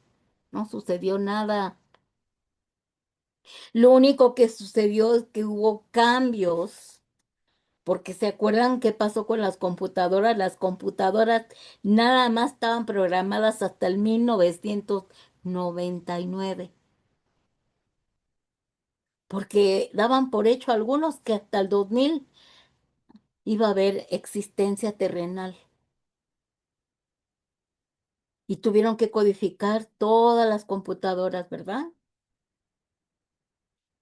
No sucedió nada. Lo único que sucedió es que hubo cambios, porque ¿se acuerdan qué pasó con las computadoras? Las computadoras nada más estaban programadas hasta el 1999, porque daban por hecho algunos que hasta el 2000 iba a haber existencia terrenal. Y tuvieron que codificar todas las computadoras, ¿verdad?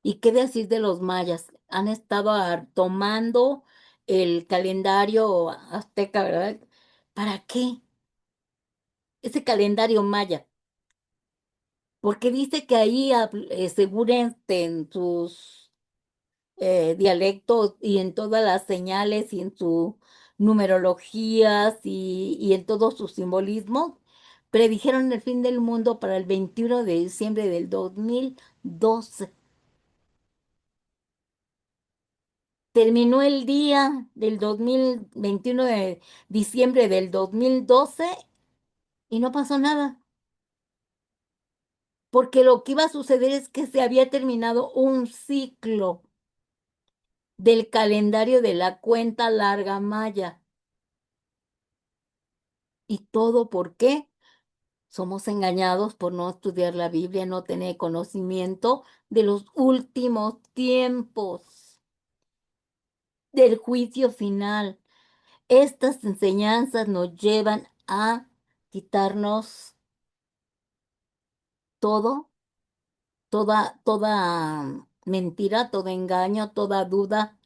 ¿Y qué decir de los mayas? Han estado tomando el calendario azteca, ¿verdad? ¿Para qué? Ese calendario maya. Porque dice que ahí, según en sus dialectos y en todas las señales y en sus numerologías y en todos sus simbolismos, predijeron el fin del mundo para el 21 de diciembre del 2012. Terminó el día del 2021 de diciembre del 2012 y no pasó nada, porque lo que iba a suceder es que se había terminado un ciclo del calendario de la cuenta larga maya. ¿Y todo por qué? Somos engañados por no estudiar la Biblia, no tener conocimiento de los últimos tiempos, del juicio final. Estas enseñanzas nos llevan a quitarnos todo, toda mentira, todo engaño, toda duda,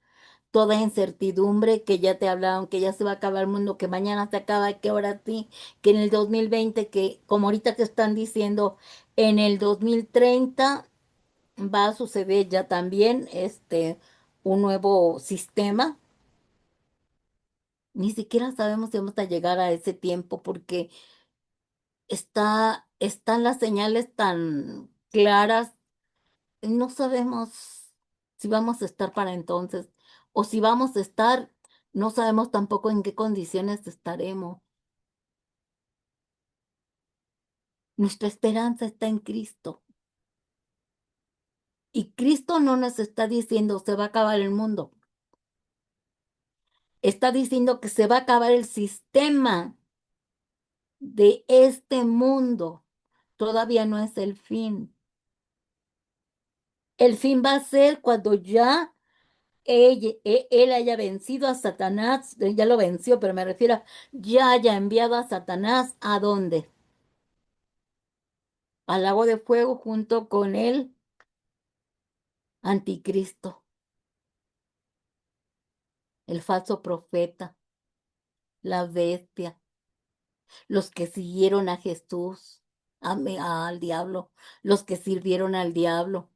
toda incertidumbre, que ya te hablaron, que ya se va a acabar el mundo, que mañana se acaba, que ahora sí, que en el 2020, que como ahorita que están diciendo, en el 2030 va a suceder ya también un nuevo sistema. Ni siquiera sabemos si vamos a llegar a ese tiempo porque están las señales tan claras. No sabemos si vamos a estar para entonces o si vamos a estar, no sabemos tampoco en qué condiciones estaremos. Nuestra esperanza está en Cristo y Cristo no nos está diciendo se va a acabar el mundo. Está diciendo que se va a acabar el sistema de este mundo. Todavía no es el fin. El fin va a ser cuando ya él haya vencido a Satanás, ya lo venció, pero me refiero a ya haya enviado a Satanás, ¿a dónde? Al lago de fuego junto con el anticristo, el falso profeta, la bestia, los que siguieron a Jesús, al diablo, los que sirvieron al diablo.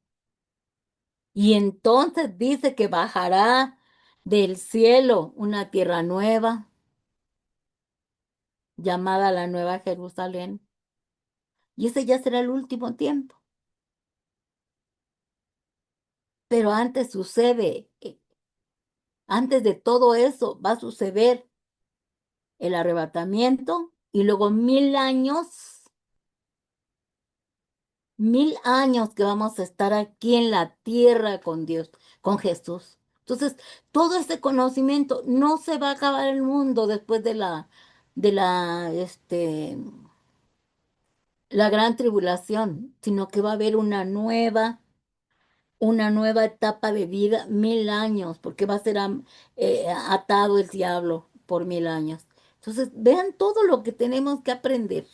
Y entonces dice que bajará del cielo una tierra nueva, llamada la Nueva Jerusalén. Y ese ya será el último tiempo. Pero antes sucede, antes de todo eso va a suceder el arrebatamiento y luego 1000 años que vamos a estar aquí en la tierra con Dios, con Jesús. Entonces, todo ese conocimiento no se va a acabar el mundo después de la gran tribulación, sino que va a haber una nueva etapa de vida, 1000 años, porque va a ser atado el diablo por 1000 años. Entonces, vean todo lo que tenemos que aprender.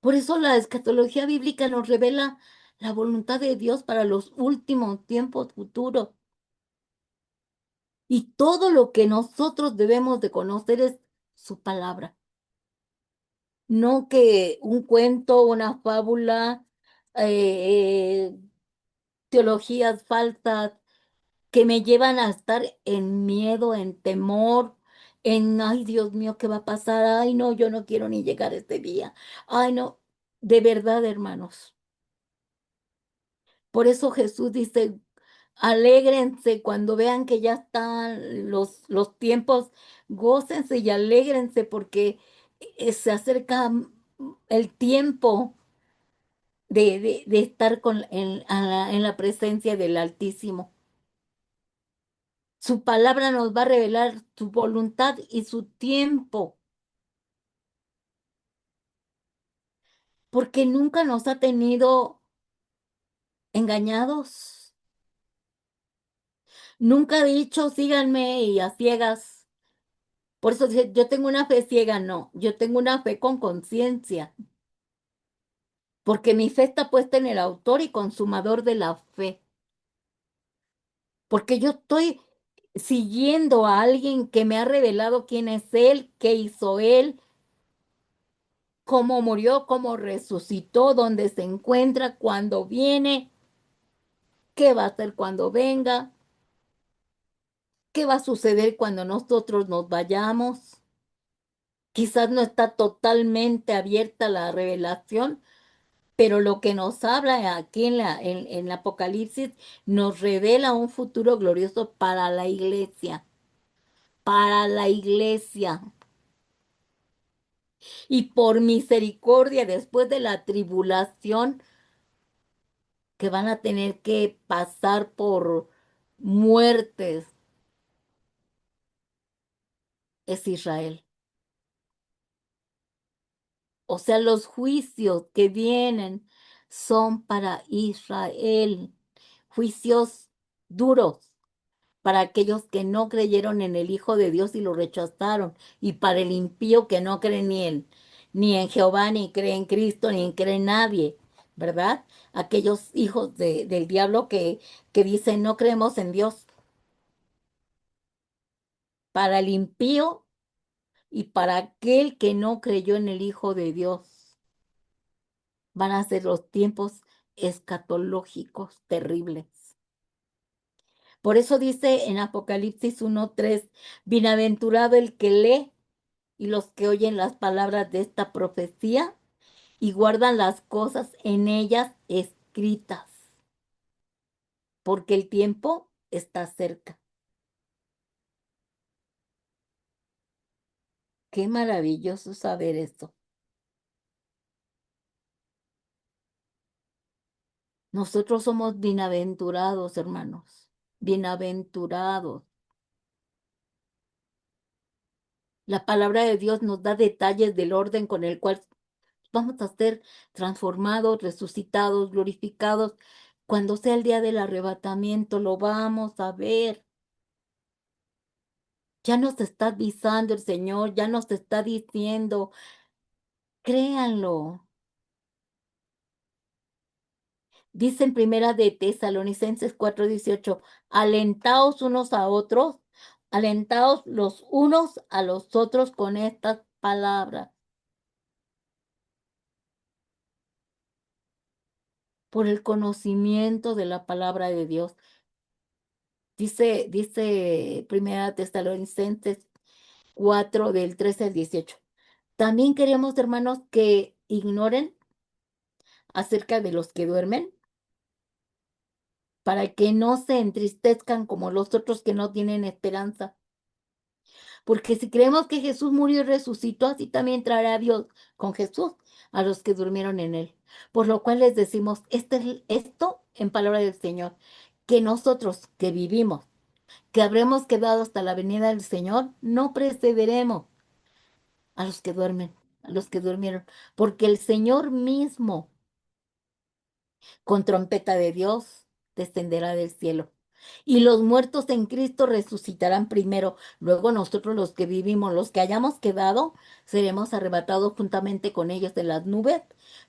Por eso la escatología bíblica nos revela la voluntad de Dios para los últimos tiempos futuros. Y todo lo que nosotros debemos de conocer es su palabra. No que un cuento, una fábula, eh, teologías falsas que me llevan a estar en miedo, en temor, ay Dios mío, ¿qué va a pasar? Ay no, yo no quiero ni llegar a este día. Ay no, de verdad, hermanos. Por eso Jesús dice, alégrense cuando vean que ya están los tiempos, gócense y alégrense porque se acerca el tiempo de estar en la presencia del Altísimo. Su palabra nos va a revelar su voluntad y su tiempo, porque nunca nos ha tenido engañados. Nunca ha dicho, síganme y a ciegas. Por eso dice, yo tengo una fe ciega, no, yo tengo una fe con conciencia, porque mi fe está puesta en el autor y consumador de la fe, porque yo estoy siguiendo a alguien que me ha revelado quién es él, qué hizo él, cómo murió, cómo resucitó, dónde se encuentra, cuándo viene, qué va a hacer cuando venga, qué va a suceder cuando nosotros nos vayamos. Quizás no está totalmente abierta la revelación, pero lo que nos habla aquí en Apocalipsis nos revela un futuro glorioso para la iglesia, para la iglesia. Y por misericordia, después de la tribulación que van a tener que pasar por muertes, es Israel. O sea, los juicios que vienen son para Israel, juicios duros para aquellos que no creyeron en el Hijo de Dios y lo rechazaron, y para el impío que no cree ni en Jehová, ni cree en Cristo, ni cree en nadie. ¿verdad? Aquellos hijos del diablo que dicen no creemos en Dios. Para el impío y para aquel que no creyó en el Hijo de Dios, van a ser los tiempos escatológicos terribles. Por eso dice en Apocalipsis 1:3, bienaventurado el que lee y los que oyen las palabras de esta profecía y guardan las cosas en ellas escritas, porque el tiempo está cerca. Qué maravilloso saber esto. Nosotros somos bienaventurados, hermanos, bienaventurados. La palabra de Dios nos da detalles del orden con el cual vamos a ser transformados, resucitados, glorificados. Cuando sea el día del arrebatamiento, lo vamos a ver. Ya nos está avisando el Señor, ya nos está diciendo, créanlo. Dice en Primera de Tesalonicenses 4:18, alentaos unos a otros, alentaos los unos a los otros con estas palabras, por el conocimiento de la palabra de Dios. Dice Primera Tesalonicenses 4 del 13 al 18. También queremos, hermanos, que ignoren acerca de los que duermen, para que no se entristezcan como los otros que no tienen esperanza. Porque si creemos que Jesús murió y resucitó, así también traerá Dios con Jesús a los que durmieron en él. Por lo cual les decimos, esto en palabra del Señor, que nosotros que vivimos, que habremos quedado hasta la venida del Señor, no precederemos a los que duermen, a los que durmieron, porque el Señor mismo, con trompeta de Dios, descenderá del cielo. Y los muertos en Cristo resucitarán primero. Luego nosotros los que vivimos, los que hayamos quedado, seremos arrebatados juntamente con ellos de las nubes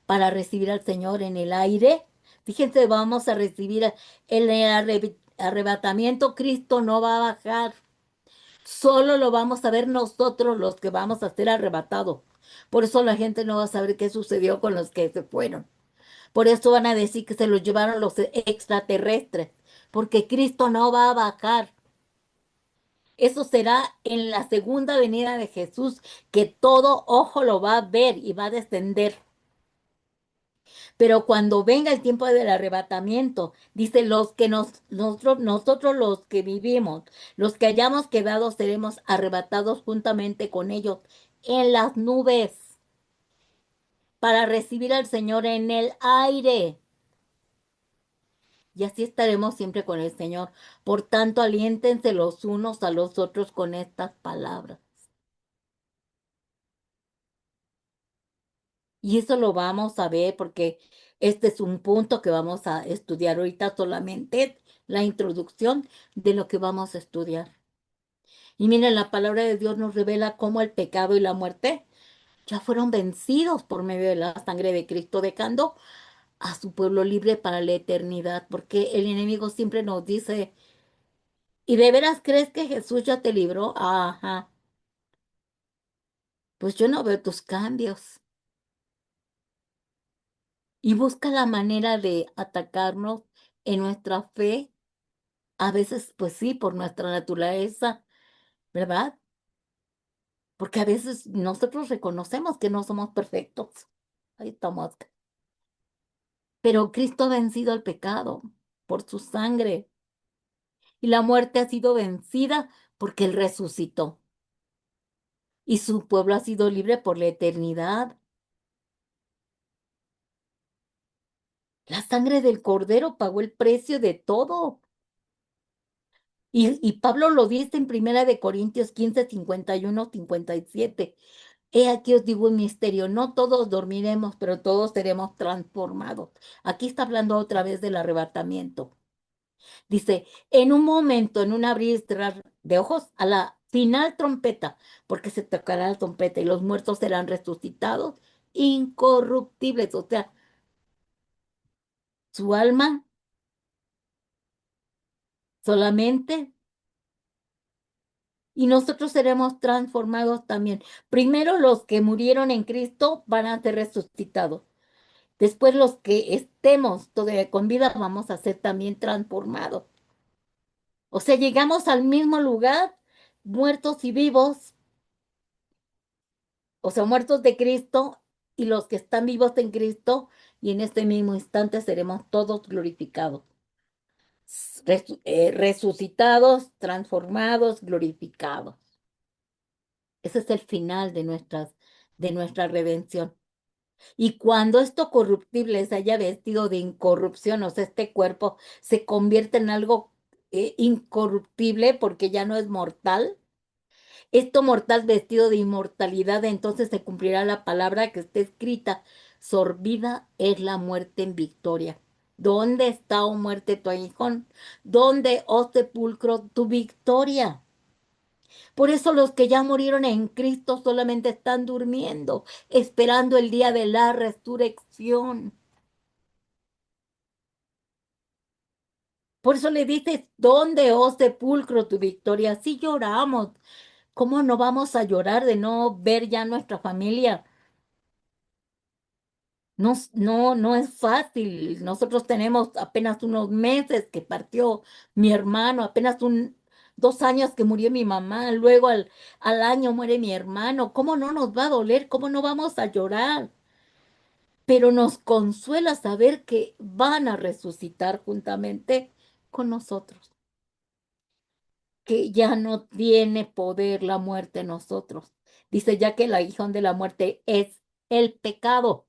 para recibir al Señor en el aire. Fíjense, vamos a recibir en el arrebatamiento. Cristo no va a bajar. Solo lo vamos a ver nosotros los que vamos a ser arrebatados. Por eso la gente no va a saber qué sucedió con los que se fueron. Por eso van a decir que se los llevaron los extraterrestres, porque Cristo no va a bajar. Eso será en la segunda venida de Jesús, que todo ojo lo va a ver y va a descender. Pero cuando venga el tiempo del arrebatamiento, dice los que nosotros los que vivimos, los que hayamos quedado, seremos arrebatados juntamente con ellos en las nubes para recibir al Señor en el aire. Y así estaremos siempre con el Señor. Por tanto, aliéntense los unos a los otros con estas palabras. Y eso lo vamos a ver porque este es un punto que vamos a estudiar ahorita solamente, la introducción de lo que vamos a estudiar. Y miren, la palabra de Dios nos revela cómo el pecado y la muerte ya fueron vencidos por medio de la sangre de Cristo, dejando a su pueblo libre para la eternidad, porque el enemigo siempre nos dice, ¿y de veras crees que Jesús ya te libró? Ajá, pues yo no veo tus cambios. Y busca la manera de atacarnos en nuestra fe, a veces, pues sí, por nuestra naturaleza, ¿verdad? Porque a veces nosotros reconocemos que no somos perfectos. Ahí estamos. Pero Cristo ha vencido al pecado por su sangre y la muerte ha sido vencida porque Él resucitó y su pueblo ha sido libre por la eternidad. La sangre del Cordero pagó el precio de todo. Y Pablo lo dice en Primera de Corintios 15, 51, 57. He aquí os digo un misterio, no todos dormiremos, pero todos seremos transformados. Aquí está hablando otra vez del arrebatamiento. Dice, en un momento, en un abrir y cerrar de ojos, a la final trompeta, porque se tocará la trompeta y los muertos serán resucitados incorruptibles, o sea, su alma solamente, y nosotros seremos transformados también. Primero los que murieron en Cristo van a ser resucitados. Después los que estemos todavía con vida vamos a ser también transformados. O sea, llegamos al mismo lugar, muertos y vivos, o sea, muertos de Cristo y los que están vivos en Cristo, y en este mismo instante seremos todos glorificados, resucitados, transformados, glorificados. Ese es el final de nuestra redención. Y cuando esto corruptible se haya vestido de incorrupción, o sea, este cuerpo se convierte en algo incorruptible porque ya no es mortal, esto mortal vestido de inmortalidad, entonces se cumplirá la palabra que está escrita: sorbida es la muerte en victoria. ¿Dónde está, oh muerte, tu aguijón? ¿Dónde, oh sepulcro, tu victoria? Por eso los que ya murieron en Cristo solamente están durmiendo, esperando el día de la resurrección. Por eso le dices: ¿dónde, oh sepulcro, tu victoria? Si lloramos, ¿cómo no vamos a llorar de no ver ya nuestra familia? No, no es fácil. Nosotros tenemos apenas unos meses que partió mi hermano, apenas 2 años que murió mi mamá, luego al año muere mi hermano. ¿Cómo no nos va a doler? ¿Cómo no vamos a llorar? Pero nos consuela saber que van a resucitar juntamente con nosotros, que ya no tiene poder la muerte en nosotros. Dice ya que el aguijón de la muerte es el pecado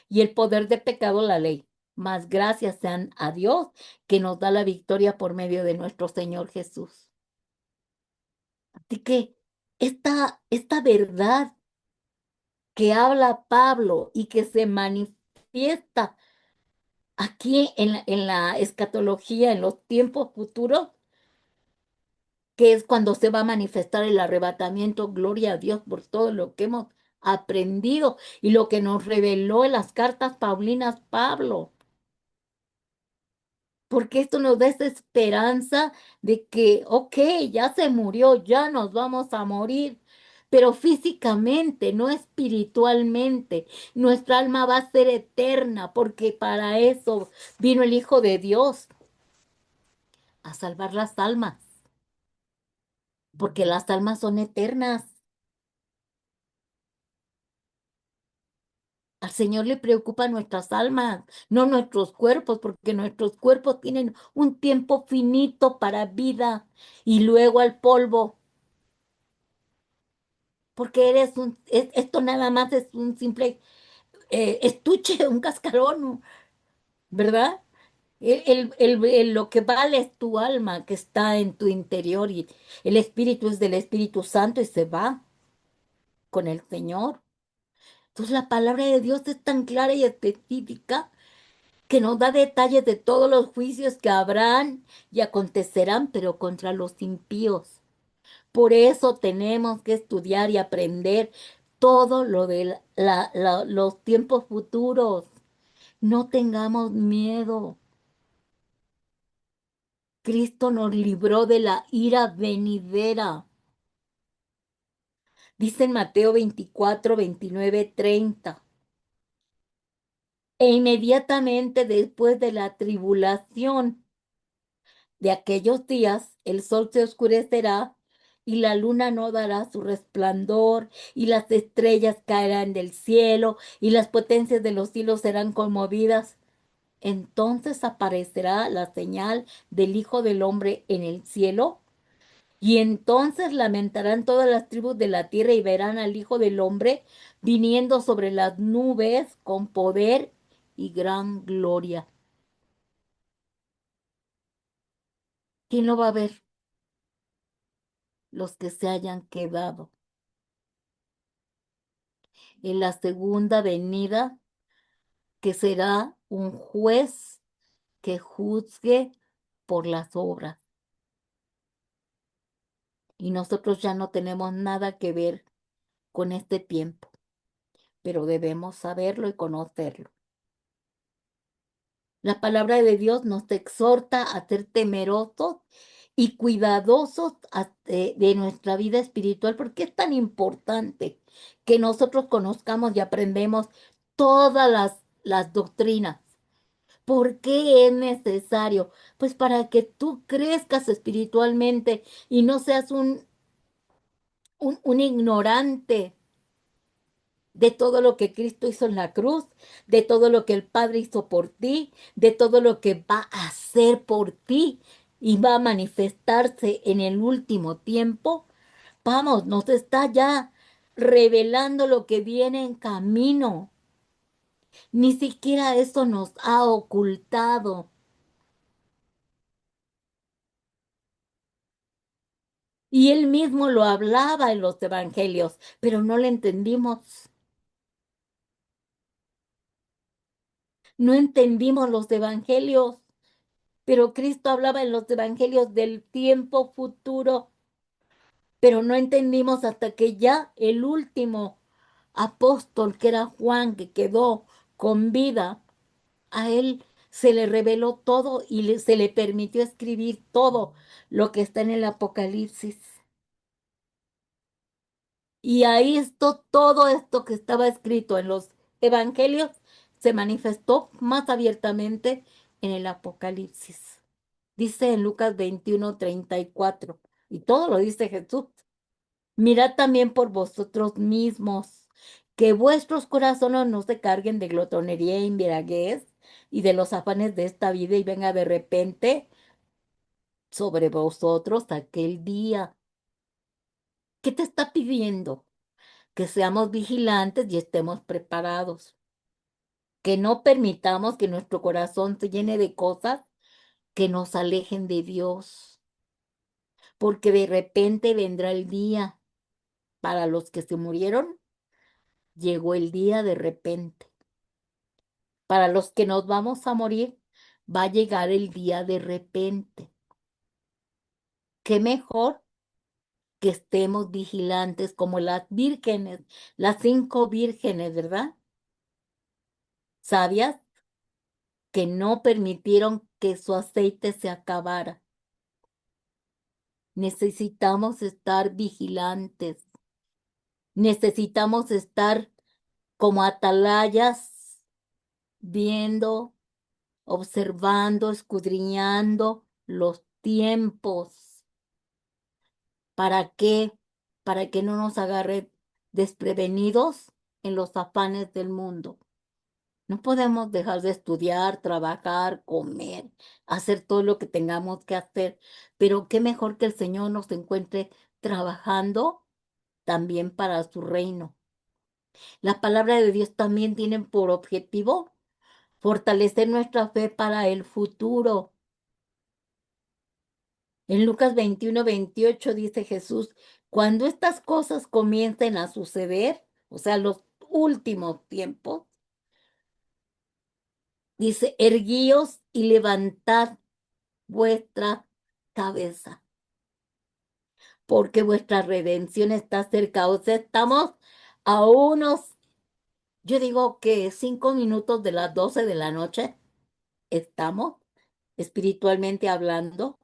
y el poder de pecado la ley. Mas gracias sean a Dios que nos da la victoria por medio de nuestro Señor Jesús. Así que esta verdad que habla Pablo y que se manifiesta aquí en la escatología, en los tiempos futuros, que es cuando se va a manifestar el arrebatamiento, gloria a Dios por todo lo que hemos aprendido y lo que nos reveló en las cartas paulinas Pablo. Porque esto nos da esa esperanza de que, ok, ya se murió, ya nos vamos a morir, pero físicamente, no espiritualmente. Nuestra alma va a ser eterna, porque para eso vino el Hijo de Dios, a salvar las almas, porque las almas son eternas. Al Señor le preocupan nuestras almas, no nuestros cuerpos, porque nuestros cuerpos tienen un tiempo finito para vida y luego al polvo. Porque esto nada más es un simple estuche, un cascarón, ¿verdad? Lo que vale es tu alma que está en tu interior, y el espíritu es del Espíritu Santo y se va con el Señor. Entonces la palabra de Dios es tan clara y específica que nos da detalles de todos los juicios que habrán y acontecerán, pero contra los impíos. Por eso tenemos que estudiar y aprender todo lo de los tiempos futuros. No tengamos miedo. Cristo nos libró de la ira venidera. Dice en Mateo 24, 29, 30. E inmediatamente después de la tribulación de aquellos días, el sol se oscurecerá y la luna no dará su resplandor y las estrellas caerán del cielo y las potencias de los cielos serán conmovidas. Entonces aparecerá la señal del Hijo del Hombre en el cielo, y entonces lamentarán todas las tribus de la tierra y verán al Hijo del Hombre viniendo sobre las nubes con poder y gran gloria. ¿Quién lo va a ver? Los que se hayan quedado. En la segunda venida, que será un juez que juzgue por las obras. Y nosotros ya no tenemos nada que ver con este tiempo, pero debemos saberlo y conocerlo. La palabra de Dios nos exhorta a ser temerosos y cuidadosos de nuestra vida espiritual, porque es tan importante que nosotros conozcamos y aprendemos todas las doctrinas. ¿Por qué es necesario? Pues para que tú crezcas espiritualmente y no seas un ignorante de todo lo que Cristo hizo en la cruz, de todo lo que el Padre hizo por ti, de todo lo que va a hacer por ti y va a manifestarse en el último tiempo. Vamos, nos está ya revelando lo que viene en camino. Ni siquiera eso nos ha ocultado. Y él mismo lo hablaba en los evangelios, pero no le entendimos. No entendimos los evangelios. Pero Cristo hablaba en los evangelios del tiempo futuro, pero no entendimos hasta que ya el último apóstol, que era Juan, que quedó con vida, a él se le reveló todo y se le permitió escribir todo lo que está en el Apocalipsis. Y ahí todo esto que estaba escrito en los evangelios se manifestó más abiertamente en el Apocalipsis. Dice en Lucas 21:34, y todo lo dice Jesús. Mirad también por vosotros mismos, que vuestros corazones no se carguen de glotonería e embriaguez y de los afanes de esta vida y venga de repente sobre vosotros aquel día. ¿Qué te está pidiendo? Que seamos vigilantes y estemos preparados, que no permitamos que nuestro corazón se llene de cosas que nos alejen de Dios, porque de repente vendrá el día. Para los que se murieron, llegó el día de repente. Para los que nos vamos a morir, va a llegar el día de repente. Qué mejor que estemos vigilantes como las vírgenes, las 5 vírgenes, ¿verdad? Sabias que no permitieron que su aceite se acabara. Necesitamos estar vigilantes. Necesitamos estar como atalayas, viendo, observando, escudriñando los tiempos. ¿Para qué? Para que no nos agarre desprevenidos en los afanes del mundo. No podemos dejar de estudiar, trabajar, comer, hacer todo lo que tengamos que hacer, pero qué mejor que el Señor nos encuentre trabajando también para su reino. La palabra de Dios también tiene por objetivo fortalecer nuestra fe para el futuro. En Lucas 21:28 dice Jesús, cuando estas cosas comiencen a suceder, o sea, los últimos tiempos, dice, erguíos y levantad vuestra cabeza, porque vuestra redención está cerca. O sea, estamos a unos, yo digo que 5 minutos de las 12 de la noche, estamos espiritualmente hablando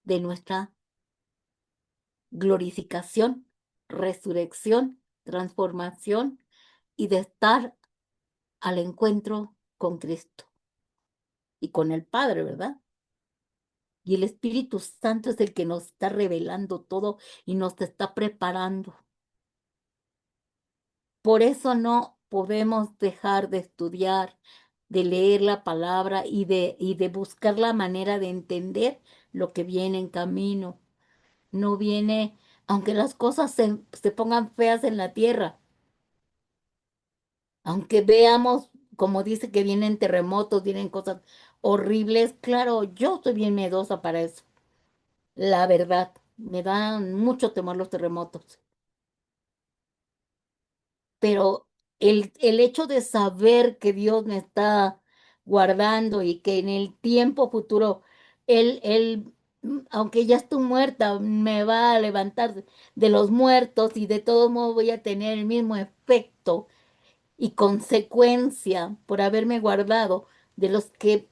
de nuestra glorificación, resurrección, transformación y de estar al encuentro con Cristo y con el Padre, ¿verdad? Y el Espíritu Santo es el que nos está revelando todo y nos está preparando. Por eso no podemos dejar de estudiar, de leer la palabra y de buscar la manera de entender lo que viene en camino. No viene, aunque las cosas se pongan feas en la tierra, aunque veamos, como dice que vienen terremotos, vienen cosas horribles, claro, yo soy bien miedosa para eso. La verdad, me dan mucho temor los terremotos. Pero el hecho de saber que Dios me está guardando y que en el tiempo futuro, aunque ya estoy muerta, me va a levantar de los muertos y de todos modos voy a tener el mismo efecto y consecuencia por haberme guardado. de los que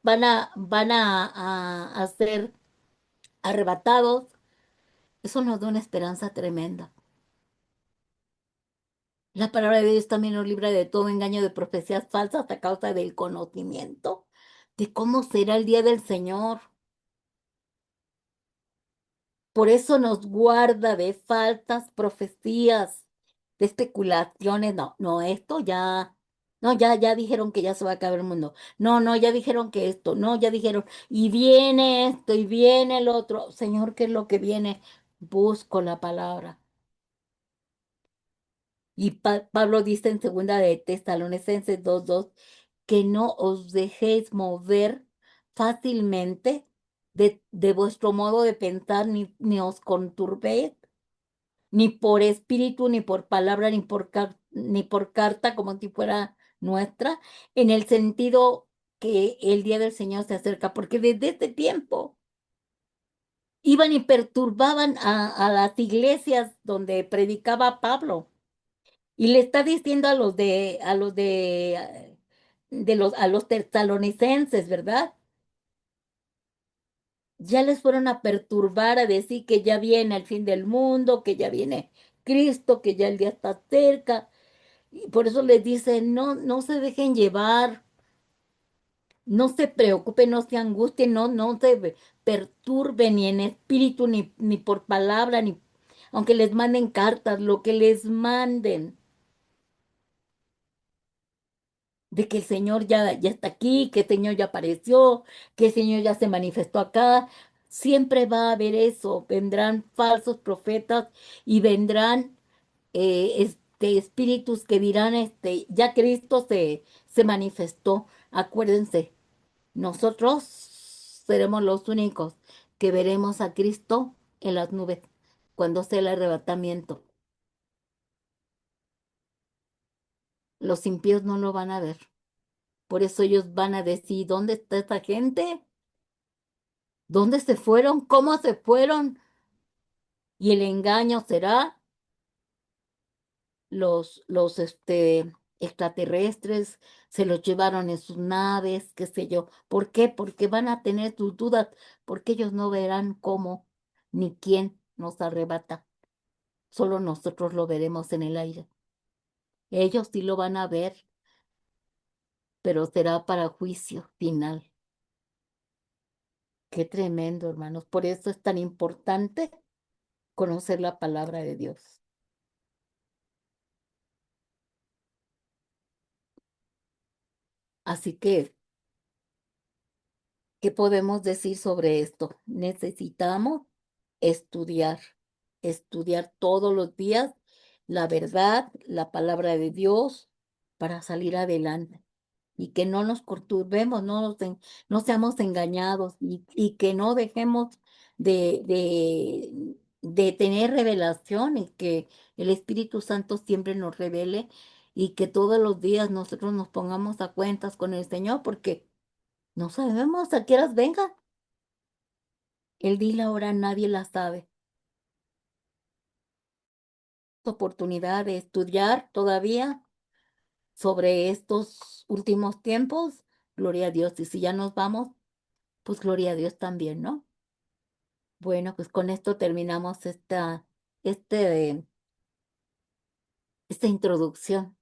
van a ser arrebatados. Eso nos da una esperanza tremenda. La palabra de Dios también nos libra de todo engaño de profecías falsas a causa del conocimiento de cómo será el día del Señor. Por eso nos guarda de falsas profecías, de especulaciones. No, no, esto ya, no, ya dijeron que ya se va a acabar el mundo. No, no, ya dijeron que esto, no, ya dijeron, y viene esto, y viene el otro. Señor, ¿qué es lo que viene? Busco la palabra. Y Pablo dice en segunda de Tesalonicenses 2:2 que no os dejéis mover fácilmente de vuestro modo de pensar, ni os conturbéis ni por espíritu, ni por palabra, ni por carta, como si fuera nuestra, en el sentido que el día del Señor se acerca, porque desde este tiempo iban y perturbaban a las iglesias donde predicaba Pablo, y le está diciendo a los tesalonicenses, ¿verdad? Ya les fueron a perturbar, a decir que ya viene el fin del mundo, que ya viene Cristo, que ya el día está cerca. Y por eso les dice, no, no se dejen llevar, no se preocupen, no se angustien, no se perturben ni en espíritu, ni por palabra, ni aunque les manden cartas, lo que les manden, de que el Señor ya está aquí, que el Señor ya apareció, que el Señor ya se manifestó acá. Siempre va a haber eso, vendrán falsos profetas y vendrán espíritus que dirán, ya Cristo se manifestó. Acuérdense, nosotros seremos los únicos que veremos a Cristo en las nubes cuando sea el arrebatamiento. Los impíos no lo van a ver. Por eso ellos van a decir, ¿dónde está esta gente? ¿Dónde se fueron? ¿Cómo se fueron? Y el engaño será los extraterrestres se los llevaron en sus naves, qué sé yo. ¿Por qué? Porque van a tener sus dudas, porque ellos no verán cómo ni quién nos arrebata. Solo nosotros lo veremos en el aire. Ellos sí lo van a ver, pero será para juicio final. Qué tremendo, hermanos. Por eso es tan importante conocer la palabra de Dios. Así que, ¿qué podemos decir sobre esto? Necesitamos estudiar, estudiar todos los días la verdad, la palabra de Dios para salir adelante y que no nos perturbemos, no seamos engañados y que no dejemos de tener revelación y que el Espíritu Santo siempre nos revele y que todos los días nosotros nos pongamos a cuentas con el Señor porque no sabemos a qué horas venga. El día y la hora nadie la sabe. Oportunidad de estudiar todavía sobre estos últimos tiempos, gloria a Dios. Y si ya nos vamos, pues gloria a Dios también, ¿no? Bueno, pues con esto terminamos este, esta introducción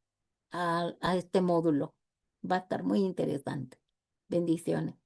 a este módulo. Va a estar muy interesante. Bendiciones.